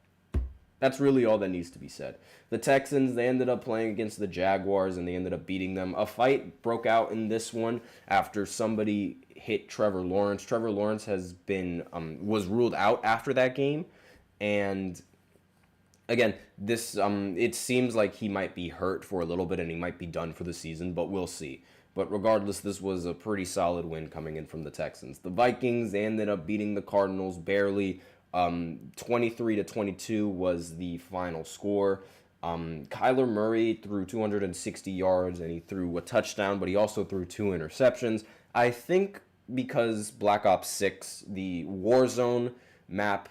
that's really all that needs to be said. The Texans, they ended up playing against the Jaguars, and they ended up beating them. A fight broke out in this one after somebody hit Trevor Lawrence. Trevor Lawrence was ruled out after that game, and again, this it seems like he might be hurt for a little bit and he might be done for the season, but we'll see. But regardless, this was a pretty solid win coming in from the Texans. The Vikings, they ended up beating the Cardinals barely. 23-22 was the final score. Kyler Murray threw 260 yards and he threw a touchdown, but he also threw 2 interceptions. I think because Black Ops 6, the Warzone map,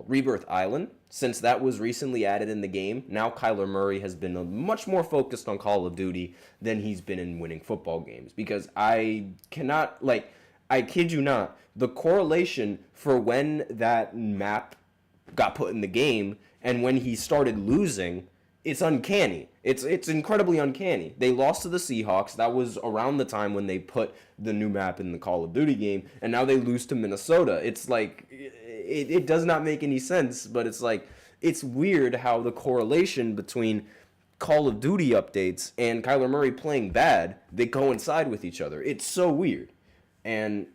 Rebirth Island, since that was recently added in the game, now Kyler Murray has been much more focused on Call of Duty than he's been in winning football games. Because I kid you not, the correlation for when that map got put in the game and when he started losing, it's uncanny. It's incredibly uncanny. They lost to the Seahawks. That was around the time when they put the new map in the Call of Duty game, and now they lose to Minnesota. It's like, it does not make any sense, but it's like, it's weird how the correlation between Call of Duty updates and Kyler Murray playing bad, they coincide with each other. It's so weird. And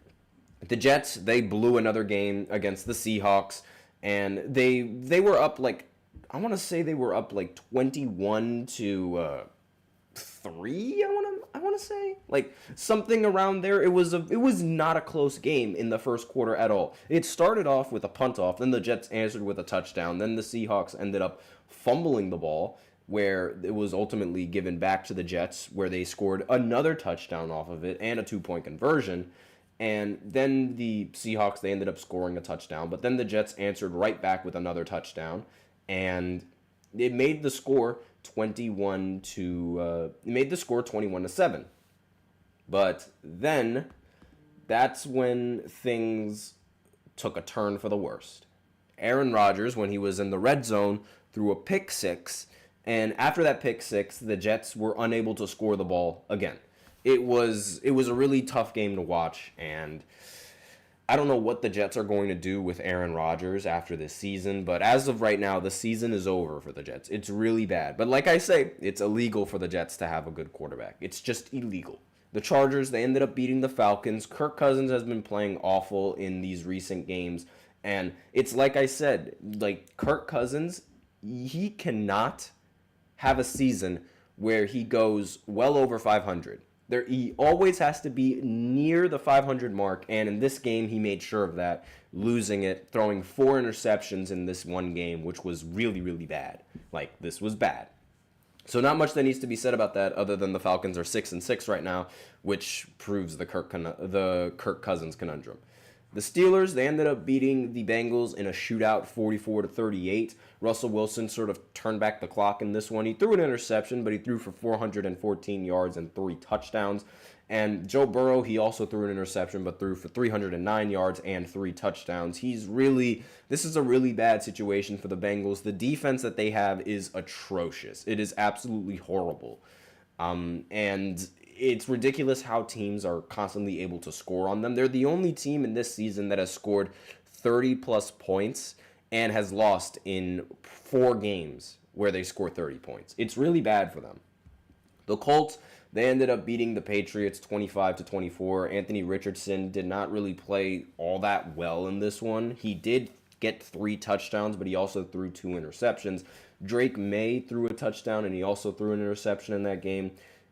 the Jets, they blew another game against the Seahawks, and they were up like, I want to say they were up like 21-3. I want to say like something around there. It was not a close game in the first quarter at all. It started off with a punt off, then the Jets answered with a touchdown, then the Seahawks ended up fumbling the ball, where it was ultimately given back to the Jets, where they scored another touchdown off of it and a 2-point conversion. And then the Seahawks, they ended up scoring a touchdown, but then the Jets answered right back with another touchdown, and it made the score 21-7. But then that's when things took a turn for the worst. Aaron Rodgers, when he was in the red zone, threw a pick six, and after that pick six, the Jets were unable to score the ball again. It was a really tough game to watch, and I don't know what the Jets are going to do with Aaron Rodgers after this season, but as of right now, the season is over for the Jets. It's really bad. But like I say, it's illegal for the Jets to have a good quarterback. It's just illegal. The Chargers, they ended up beating the Falcons. Kirk Cousins has been playing awful in these recent games, and it's like I said, like Kirk Cousins, he cannot have a season where he goes well over 500. He always has to be near the 500 mark, and in this game, he made sure of that, losing it, throwing 4 interceptions in this one game, which was really, really bad. Like, this was bad. So not much that needs to be said about that, other than the Falcons are 6-6 right now, which proves the Kirk Cousins conundrum. The Steelers, they ended up beating the Bengals in a shootout, 44-38. Russell Wilson sort of turned back the clock in this one. He threw an interception, but he threw for 414 yards and 3 touchdowns. And Joe Burrow, he also threw an interception, but threw for 309 yards and 3 touchdowns. This is a really bad situation for the Bengals. The defense that they have is atrocious. It is absolutely horrible. And it's ridiculous how teams are constantly able to score on them. They're the only team in this season that has scored 30-plus points and has lost in 4 games where they score 30 points. It's really bad for them. The Colts, they ended up beating the Patriots 25-24. Anthony Richardson did not really play all that well in this one. He did get 3 touchdowns, but he also threw 2 interceptions. Drake May threw a touchdown, and he also threw an interception in that game.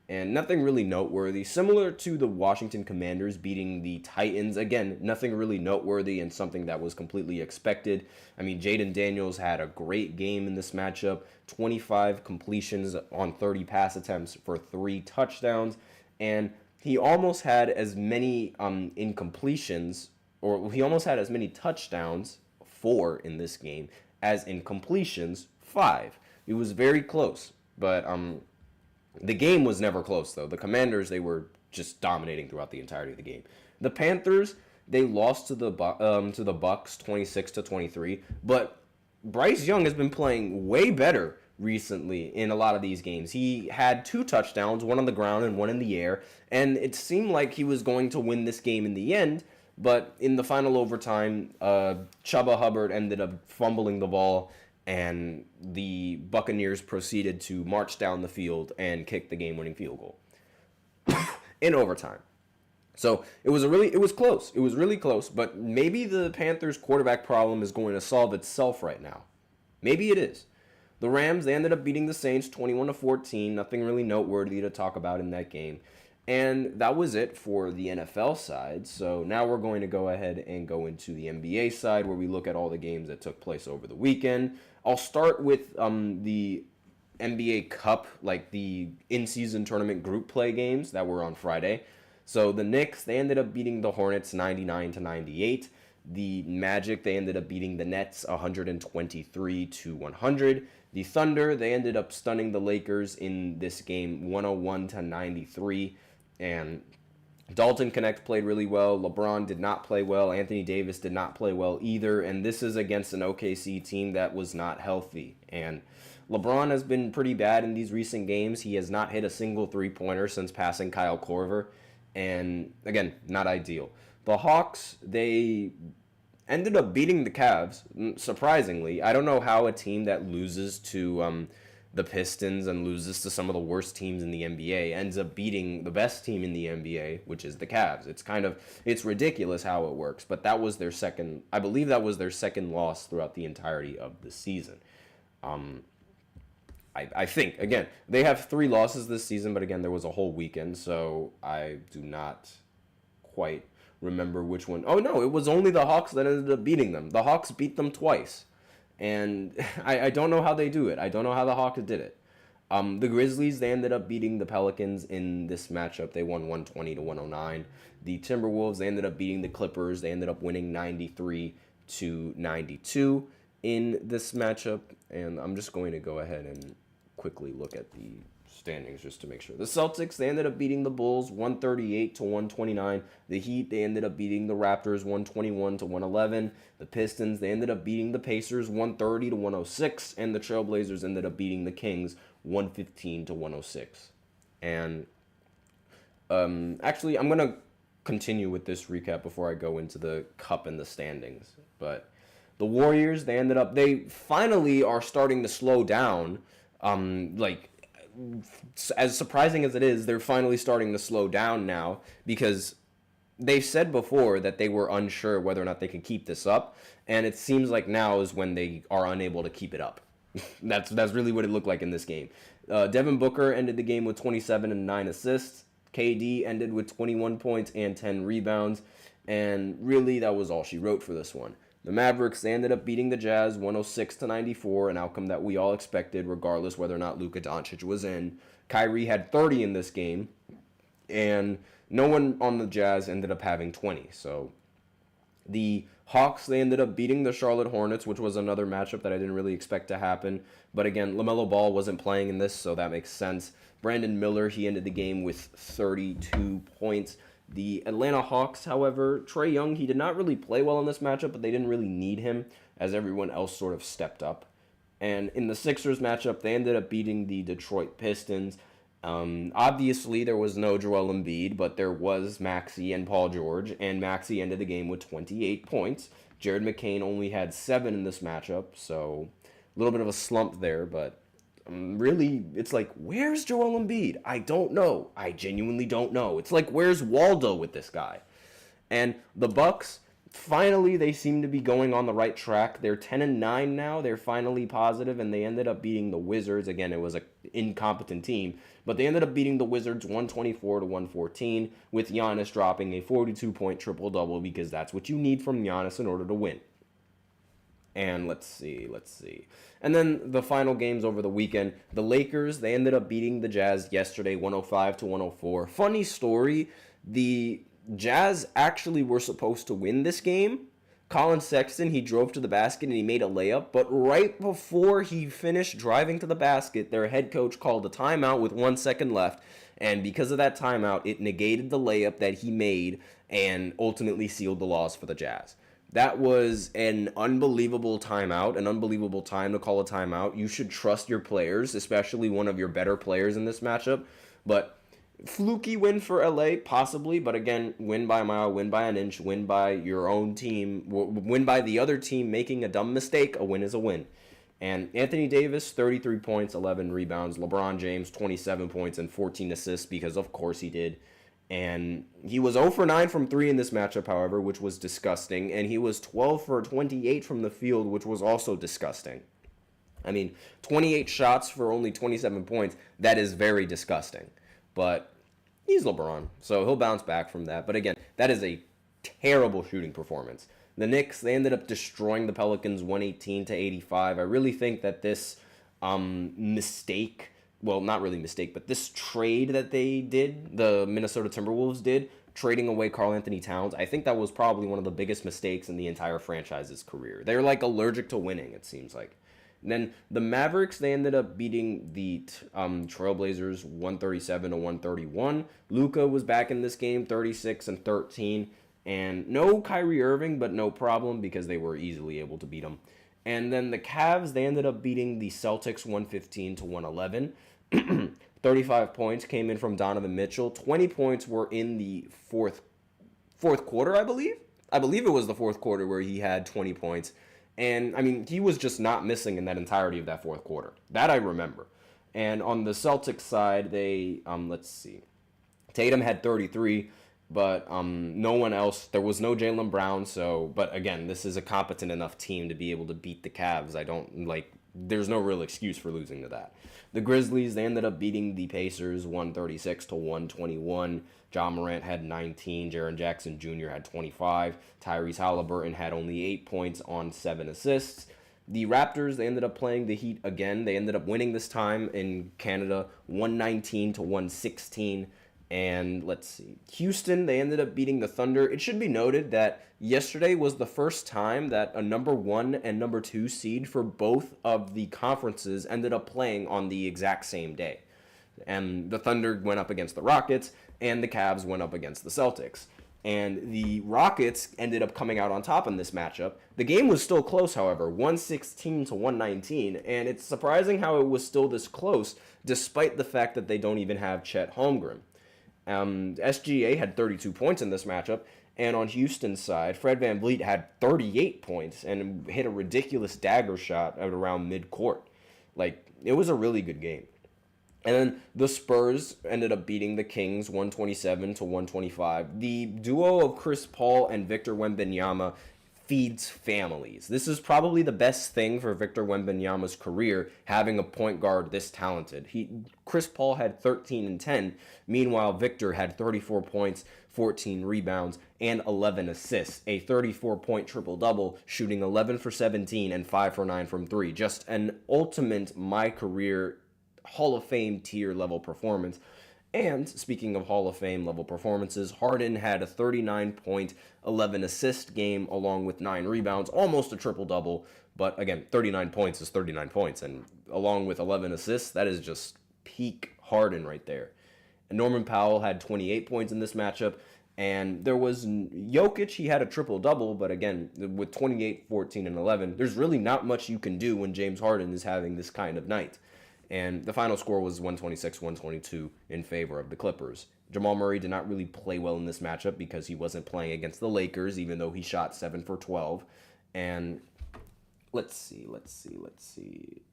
and nothing really noteworthy. Similar to the Washington Commanders beating the Titans. Again, nothing really noteworthy and something that was completely expected. I mean, Jaden Daniels had a great game in this matchup. 25 completions on 30 pass attempts for 3 touchdowns. And he almost had as many incompletions, or he almost had as many touchdowns, 4 in this game, as incompletions, 5. It was very close, but the game was never close, though. The Commanders, they were just dominating throughout the entirety of the game. The Panthers, they lost to the Bucks 26-23, but Bryce Young has been playing way better recently in a lot of these games. He had 2 touchdowns, one on the ground and one in the air, and it seemed like he was going to win this game in the end, but in the final overtime, Chuba Hubbard ended up fumbling the ball, and the Buccaneers proceeded to march down the field and kick the game-winning field goal in overtime. So it was close. It was really close, but maybe the Panthers' quarterback problem is going to solve itself right now. Maybe it is. The Rams, they ended up beating the Saints 21-14. Nothing really noteworthy to talk about in that game. And that was it for the NFL side. So now we're going to go ahead and go into the NBA side, where we look at all the games that took place over the weekend. I'll start with the NBA Cup, like the in-season tournament group play games that were on Friday. So the Knicks, they ended up beating the Hornets 99-98. The Magic, they ended up beating the Nets 123-100. The Thunder, they ended up stunning the Lakers in this game 101-93. And Dalton Connect played really well. LeBron did not play well. Anthony Davis did not play well either. And this is against an OKC team that was not healthy. And LeBron has been pretty bad in these recent games. He has not hit a single three-pointer since passing Kyle Korver. And again, not ideal. The Hawks, they ended up beating the Cavs, surprisingly. I don't know how a team that loses to the Pistons and loses to some of the worst teams in the NBA ends up beating the best team in the NBA, which is the Cavs. It's ridiculous how it works, but that was their second loss throughout the entirety of the season. I think, again, they have 3 losses this season, but again, there was a whole weekend, so I do not quite remember which one. Oh, no, it was only the Hawks that ended up beating them. The Hawks beat them twice, and I don't know how they do it. I don't know how the Hawks did it. The Grizzlies, they ended up beating the Pelicans in this matchup. They won 120-109. The Timberwolves, they ended up beating the Clippers. They ended up winning 93-92 in this matchup, and I'm just going to go ahead and quickly look at the standings just to make sure. The Celtics, they ended up beating the Bulls 138-129. The Heat, they ended up beating the Raptors 121-111. The Pistons, they ended up beating the Pacers 130-106, and the Trailblazers ended up beating the Kings 115-106. And actually, I'm going to continue with this recap before I go into the Cup and the standings. But the Warriors, they finally are starting to slow down. As surprising as it is, they're finally starting to slow down now, because they said before that they were unsure whether or not they could keep this up, and it seems like now is when they are unable to keep it up. That's really what it looked like in this game. Devin Booker ended the game with 27 and 9 assists. KD ended with 21 points and 10 rebounds, and really that was all she wrote for this one. The Mavericks, they ended up beating the Jazz 106-94, an outcome that we all expected, regardless whether or not Luka Doncic was in. Kyrie had 30 in this game, and no one on the Jazz ended up having 20. So the Hawks, they ended up beating the Charlotte Hornets, which was another matchup that I didn't really expect to happen. But again, LaMelo Ball wasn't playing in this, so that makes sense. Brandon Miller, he ended the game with 32 points. The Atlanta Hawks, however, Trae Young, he did not really play well in this matchup, but they didn't really need him, as everyone else sort of stepped up. And in the Sixers matchup, they ended up beating the Detroit Pistons. Obviously, there was no Joel Embiid, but there was Maxey and Paul George, and Maxey ended the game with 28 points. Jared McCain only had 7 in this matchup, so a little bit of a slump there, but really, it's like, where's Joel Embiid? I don't know. I genuinely don't know. It's like, where's Waldo with this guy? And the Bucks, finally, they seem to be going on the right track. They're 10-9 now. They're finally positive, and they ended up beating the Wizards. Again, it was an incompetent team, but they ended up beating the Wizards 124-114, with Giannis dropping a 42-point triple-double, because that's what you need from Giannis in order to win. And let's see. And then the final games over the weekend, the Lakers, they ended up beating the Jazz yesterday 105-104. Funny story, the Jazz actually were supposed to win this game. Colin Sexton, he drove to the basket and he made a layup, but right before he finished driving to the basket, their head coach called a timeout with 1 second left, and because of that timeout, it negated the layup that he made and ultimately sealed the loss for the Jazz. That was an unbelievable timeout, an unbelievable time to call a timeout. You should trust your players, especially one of your better players in this matchup. But fluky win for LA, possibly. But again, win by a mile, win by an inch, win by your own team, win by the other team making a dumb mistake. A win is a win. And Anthony Davis, 33 points, 11 rebounds. LeBron James, 27 points and 14 assists, because of course he did. And he was 0 for 9 from 3 in this matchup, however, which was disgusting. And he was 12 for 28 from the field, which was also disgusting. I mean, 28 shots for only 27 points, that is very disgusting. But he's LeBron, so he'll bounce back from that. But again, that is a terrible shooting performance. The Knicks, they ended up destroying the Pelicans 118-85. I really think that this mistake... well, not really mistake, but this trade that they did, the Minnesota Timberwolves did, trading away Karl Anthony Towns, I think that was probably one of the biggest mistakes in the entire franchise's career. They're like allergic to winning, it seems like. And then the Mavericks, they ended up beating the Trailblazers 137-131. Luka was back in this game, 36 and 13. And no Kyrie Irving, but no problem, because they were easily able to beat him. And then the Cavs, they ended up beating the Celtics 115-111. 35 points came in from Donovan Mitchell. 20 points were in the fourth quarter, I believe. I believe it was the fourth quarter where he had 20 points. And, I mean, he was just not missing in that entirety of that fourth quarter. That I remember. And on the Celtics side, they, let's see. Tatum had 33, but no one else. There was no Jaylen Brown, so, but again, this is a competent enough team to be able to beat the Cavs. There's no real excuse for losing to that. The Grizzlies, they ended up beating the Pacers 136-121. Ja Morant had 19. Jaren Jackson Jr. had 25. Tyrese Halliburton had only 8 points on 7 assists. The Raptors, they ended up playing the Heat again. They ended up winning this time in Canada 119-116. And let's see, Houston, they ended up beating the Thunder. It should be noted that yesterday was the first time that a number 1 and number 2 seed for both of the conferences ended up playing on the exact same day. And the Thunder went up against the Rockets, and the Cavs went up against the Celtics. And the Rockets ended up coming out on top in this matchup. The game was still close, however, 116-119, and it's surprising how it was still this close, despite the fact that they don't even have Chet Holmgren. SGA had 32 points in this matchup, and on Houston's side, Fred VanVleet had 38 points and hit a ridiculous dagger shot at around midcourt. It was a really good game. And then the Spurs ended up beating the Kings 127-125. The duo of Chris Paul and Victor Wembanyama feeds families. This is probably the best thing for Victor Wembanyama's career, having a point guard this talented. Chris Paul had 13 and 10. Meanwhile, Victor had 34 points, 14 rebounds, and 11 assists. A 34-point triple-double, shooting 11 for 17 and 5 for 9 from 3. Just an ultimate my-career Hall of Fame tier level performance. And speaking of Hall of Fame level performances, Harden had a 39-point, 11-assist game along with 9 rebounds, almost a triple-double. But again, 39 points is 39 points. And along with 11 assists, that is just peak Harden right there. And Norman Powell had 28 points in this matchup. And there was Jokic, he had a triple-double. But again, with 28, 14, and 11, there's really not much you can do when James Harden is having this kind of night. And the final score was 126-122 in favor of the Clippers. Jamal Murray did not really play well in this matchup because he wasn't playing against the Lakers, even though he shot 7 for 12. And let's see.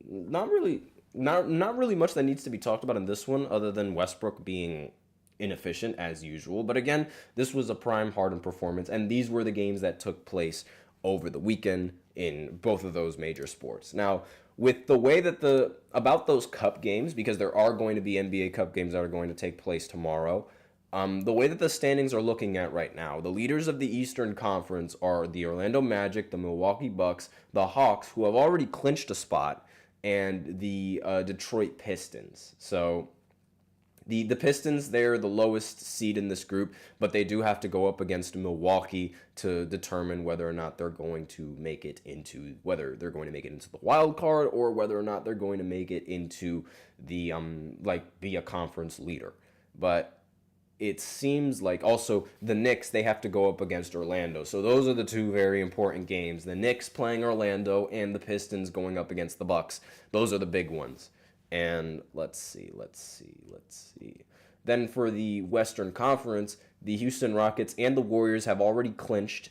Not really much that needs to be talked about in this one, other than Westbrook being inefficient as usual. But again, this was a prime Harden performance, and these were the games that took place over the weekend in both of those major sports. Now, with the way that about those cup games, because there are going to be NBA Cup games that are going to take place tomorrow, the way that the standings are looking at right now, the leaders of the Eastern Conference are the Orlando Magic, the Milwaukee Bucks, the Hawks, who have already clinched a spot, and the Detroit Pistons. So the Pistons, they're the lowest seed in this group, but they do have to go up against Milwaukee to determine whether or not they're going to make it into the wild card, or whether or not they're going to make it into the be a conference leader. But it seems like also the Knicks, they have to go up against Orlando. So those are the two very important games. The Knicks playing Orlando and the Pistons going up against the Bucks. Those are the big ones. And let's see. Then for the Western Conference, the Houston Rockets and the Warriors have already clinched,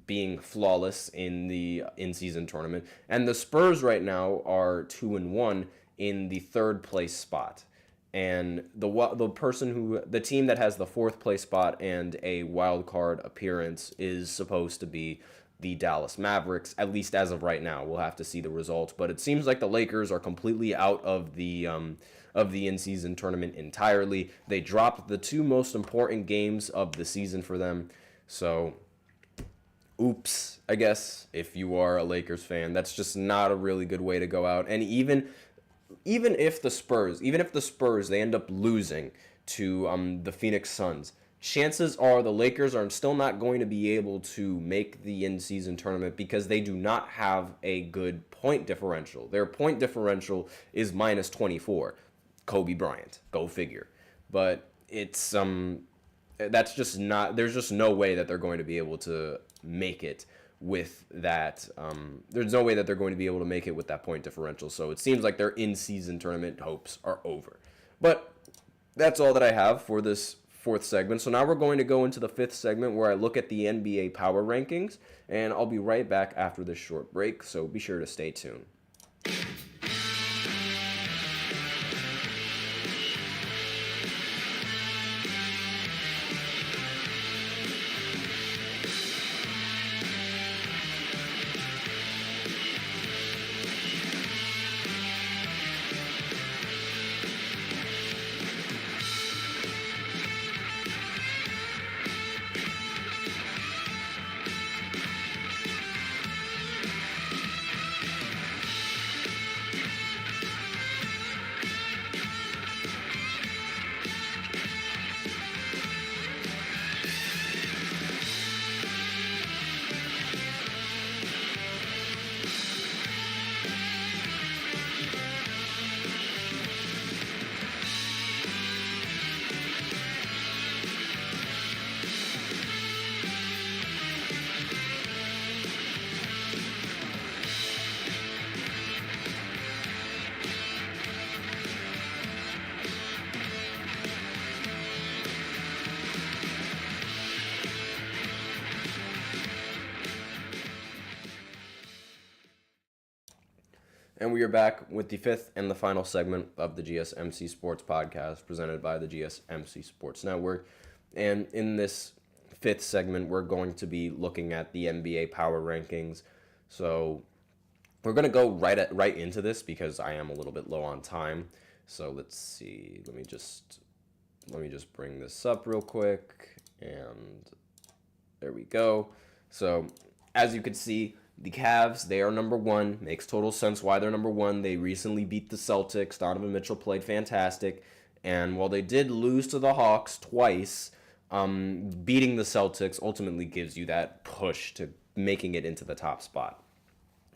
being flawless in the in-season tournament. And the Spurs right now are 2-1 in the third place spot. And the team that has the fourth place spot and a wild card appearance is supposed to be the Dallas Mavericks, at least as of right now. We'll have to see the results, but it seems like the Lakers are completely out of the in-season tournament entirely. They dropped the two most important games of the season for them. So, oops, I guess, if you are a Lakers fan. That's just not a really good way to go out. And even if the Spurs, they end up losing to the Phoenix Suns, chances are the Lakers are still not going to be able to make the in-season tournament because they do not have a good point differential. Their point differential is minus 24. Kobe Bryant, go figure. But it's that's just not. There's just no way that they're going to be able to make it with that. There's no way that they're going to be able to make it with that point differential. So it seems like their in-season tournament hopes are over. But that's all that I have for this fourth segment. So now we're going to go into the fifth segment where I look at the NBA power rankings, and I'll be right back after this short break. So be sure to stay tuned. And we are back with the fifth and the final segment of the GSMC Sports Podcast presented by the GSMC Sports Network. And in this fifth segment, we're going to be looking at the NBA power rankings. So we're going to go right into this because I am a little bit low on time. So let's see. Let me just bring this up real quick. And there we go. So as you can see, the Cavs, they are number one. Makes total sense why they're number one. They recently beat the Celtics. Donovan Mitchell played fantastic. And while they did lose to the Hawks twice, beating the Celtics ultimately gives you that push to making it into the top spot.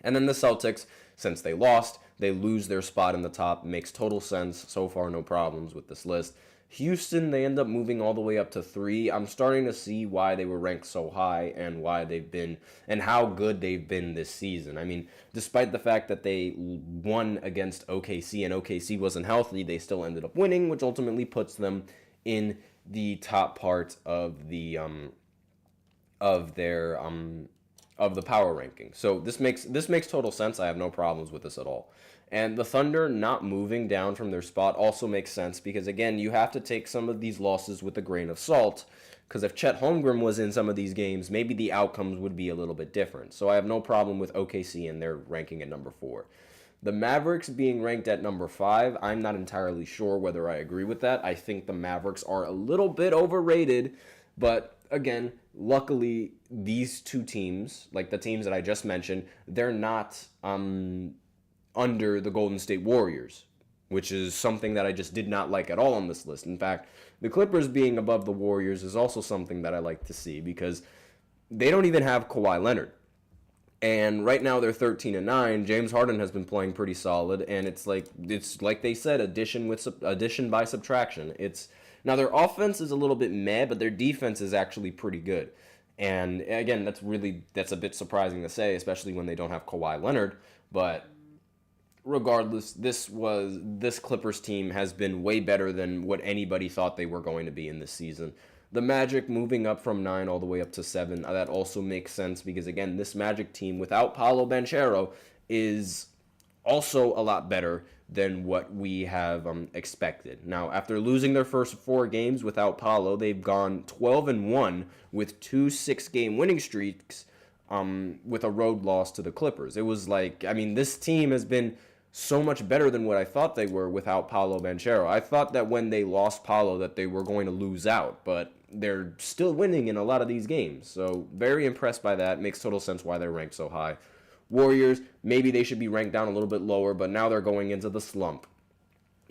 And then the Celtics, since they lost, they lose their spot in the top. Makes total sense. So far, no problems with this list. Houston, they end up moving all the way up to 3. I'm starting to see why they were ranked so high and why they've been and how good they've been this season. I mean, despite the fact that they won against OKC and OKC wasn't healthy, they still ended up winning, which ultimately puts them in the top part of the of the power ranking. So this makes total sense. I have no problems with this at all. And the Thunder not moving down from their spot also makes sense because, again, you have to take some of these losses with a grain of salt, because if Chet Holmgren was in some of these games, maybe the outcomes would be a little bit different. So I have no problem with OKC and their ranking at number 4. The Mavericks being ranked at number 5, I'm not entirely sure whether I agree with that. I think the Mavericks are a little bit overrated, but again, luckily, these two teams, like the teams that I just mentioned, they're not under the Golden State Warriors, which is something that I just did not like at all on this list. In fact, the Clippers being above the Warriors is also something that I like to see because they don't even have Kawhi Leonard. And right now they're 13-9. James Harden has been playing pretty solid, and it's like they said, addition by subtraction. Now their offense is a little bit meh, but their defense is actually pretty good. And again, that's a bit surprising to say, especially when they don't have Kawhi Leonard. But regardless, this Clippers team has been way better than what anybody thought they were going to be in this season. The Magic moving up from 9 all the way up to 7, that also makes sense because, again, this Magic team without Paolo Banchero is also a lot better than what we have expected. Now, after losing their first 4 games without Paolo, they've gone 12-1 with 2 6-game winning streaks with a road loss to the Clippers. It was like, I mean, this team has been so much better than what I thought they were without Paolo Banchero. I thought that when they lost Paolo that they were going to lose out, but they're still winning in a lot of these games. So very impressed by that. Makes total sense why they're ranked so high. Warriors, maybe they should be ranked down a little bit lower, but now they're going into the slump.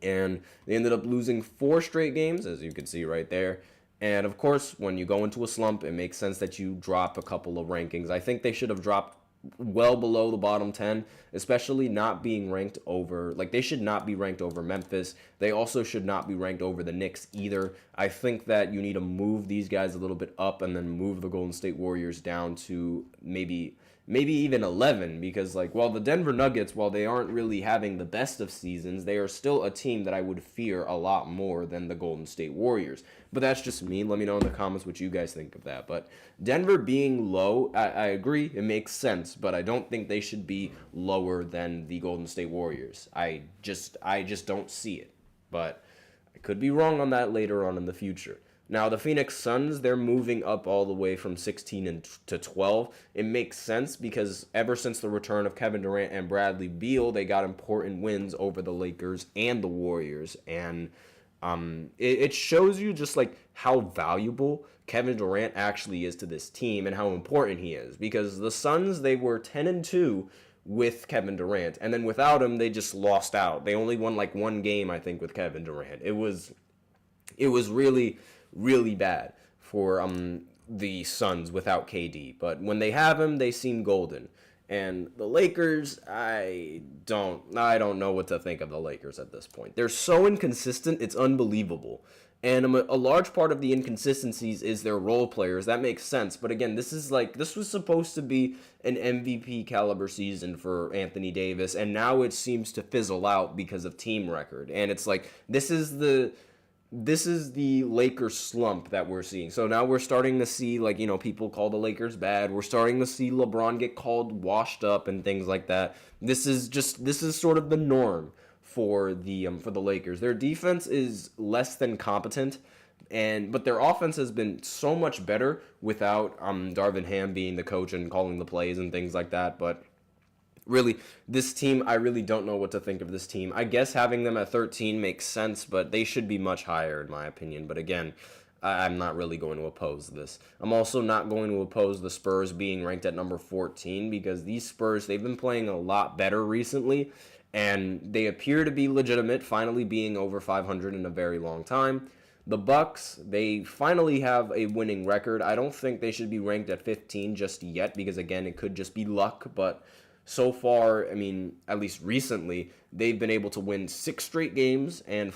And they ended up losing 4 straight games, as you can see right there. And of course, when you go into a slump, it makes sense that you drop a couple of rankings. I think they should have dropped well below the bottom 10, especially not being ranked over, like they should not be ranked over Memphis. They also should not be ranked over the Knicks either. I think that you need to move these guys a little bit up and then move the Golden State Warriors down to maybe even 11, because like while the Denver Nuggets, while they aren't really having the best of seasons, they are still a team that I would fear a lot more than the Golden State Warriors. But that's just me. Let me know in the comments what you guys think of that. But Denver being low, I agree, it makes sense, but I don't think they should be lower than the Golden State Warriors. I just don't see it. But I could be wrong on that later on in the future. Now, the Phoenix Suns, they're moving up all the way from 16 to 12. It makes sense because ever since the return of Kevin Durant and Bradley Beal, they got important wins over the Lakers and the Warriors. And it shows you just like how valuable Kevin Durant actually is to this team and how important he is. Because the Suns, they were 10-2 with Kevin Durant. And then without him, they just lost out. They only won like 1 game, I think, with Kevin Durant. It was really bad for the Suns without KD. But when they have him, they seem golden. And the Lakers, I don't know what to think of the Lakers at this point. They're so inconsistent, it's unbelievable. And a large part of the inconsistencies is their role players. That makes sense. But again, this was supposed to be an MVP caliber season for Anthony Davis, and now it seems to fizzle out because of team record. And it's like this is the Lakers slump that we're seeing. So now we're starting to see, like, you know, people call the Lakers bad. We're starting to see LeBron get called washed up and things like that. This is sort of the norm for the Lakers. Their defense is less than competent, but their offense has been so much better without Darvin Ham being the coach and calling the plays and things like that. But really, this team, I really don't know what to think of this team. I guess having them at 13 makes sense, but they should be much higher in my opinion. But again, I'm not really going to oppose this. I'm also not going to oppose the Spurs being ranked at number 14 because these Spurs, they've been playing a lot better recently, and they appear to be legitimate, finally being over 500 in a very long time. The Bucks, they finally have a winning record. I don't think they should be ranked at 15 just yet because, again, it could just be luck, but so far, I mean, at least recently, they've been able to win 6 straight games, and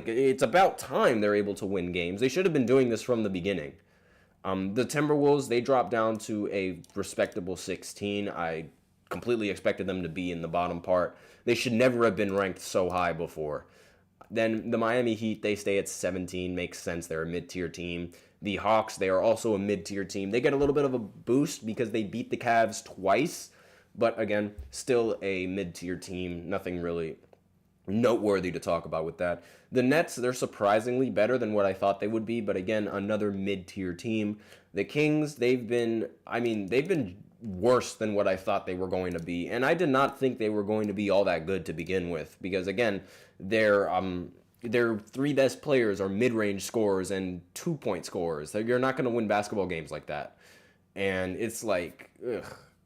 it's about time they're able to win games. They should have been doing this from the beginning. The Timberwolves, they dropped down to a respectable 16. I completely expected them to be in the bottom part. They should never have been ranked so high before. Then the Miami Heat, they stay at 17, makes sense. They're a mid-tier team. The Hawks, they are also a mid-tier team. They get a little bit of a boost because they beat the Cavs twice, but again, still a mid-tier team. Nothing really noteworthy to talk about with that. The Nets, they're surprisingly better than what I thought they would be, but again, another mid-tier team. The Kings, they've been worse than what I thought they were going to be, and I did not think they were going to be all that good to begin with, because again, their 3 best players are mid-range scorers and 2-point scorers. You're not going to win basketball games like that, and it's like,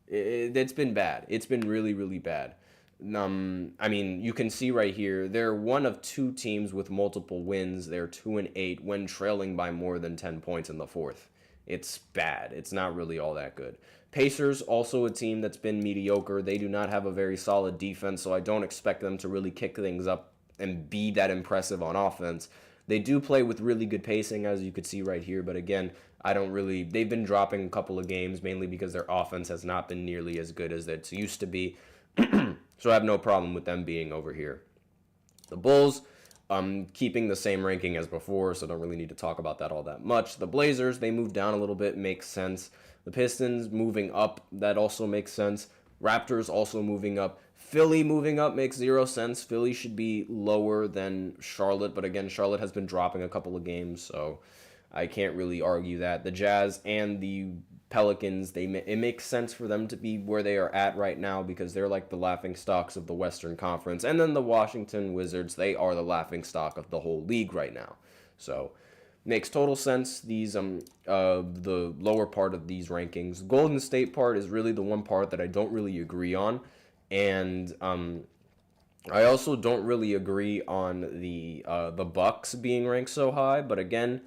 it's been bad. It's been really, really bad. I mean, you can see right here, they're one of 2 teams with multiple wins. They're 2-8 when trailing by more than 10 points in the fourth. It's bad. It's not really all that good. Pacers, also a team that's been mediocre. They do not have a very solid defense, so I don't expect them to really kick things up and be that impressive on offense. They do play with really good pacing, as you could see right here, but again, they've been dropping a couple of games, mainly because their offense has not been nearly as good as it used to be. So I have no problem with them being over here. The Bulls, keeping the same ranking as before, so don't really need to talk about that all that much. The Blazers, they moved down a little bit, makes sense. The Pistons moving up, that also makes sense. Raptors also moving up. Philly moving up makes 0 sense. Philly should be lower than Charlotte, but again, Charlotte has been dropping a couple of games, so I can't really argue that. The Jazz and the Pelicans, it makes sense for them to be where they are at right now because they're like the laughing stocks of the Western Conference. And then the Washington Wizards, they are the laughing stock of the whole league right now. So makes total sense. These the lower part of these rankings. Golden State part is really the one part that I don't really agree on. And I also don't really agree on the Bucks being ranked so high, but again,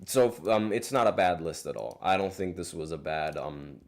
so it's not a bad list at all. I don't think this was a bad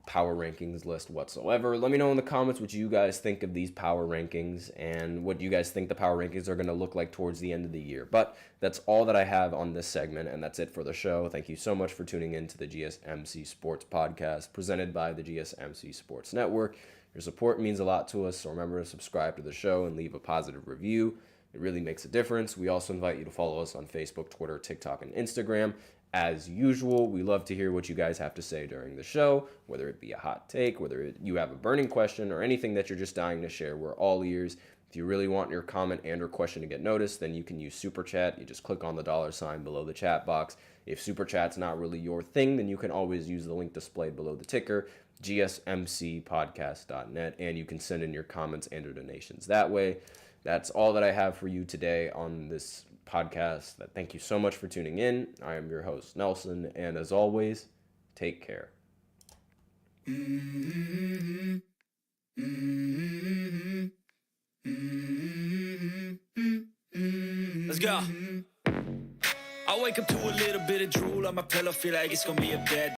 power rankings list whatsoever. Let me know in the comments what you guys think of these power rankings and what you guys think the power rankings are going to look like towards the end of the year. But that's all that I have on this segment, and that's it for the show. Thank you so much for tuning in to the GSMC Sports Podcast presented by the GSMC Sports Network. Your support means a lot to us, so remember to subscribe to the show and leave a positive review. It really makes a difference. We also invite you to follow us on Facebook, Twitter, TikTok, and Instagram. As usual, we love to hear what you guys have to say during the show, whether it be a hot take, whether you have a burning question, or anything that you're just dying to share. We're all ears. If you really want your comment and or question to get noticed, then you can use Super Chat. You just click on the $ below the chat box. If Super Chat's not really your thing, then you can always use the link displayed below the ticker, gsmcpodcast.net, and you can send in your comments and or donations that way. That's all that I have for you today on this podcast. Thank you so much for tuning in. I am your host, Nelson, and as always, take care. Let's go. I wake up to a little bit of drool on my pillow, feel like it's gonna be a bad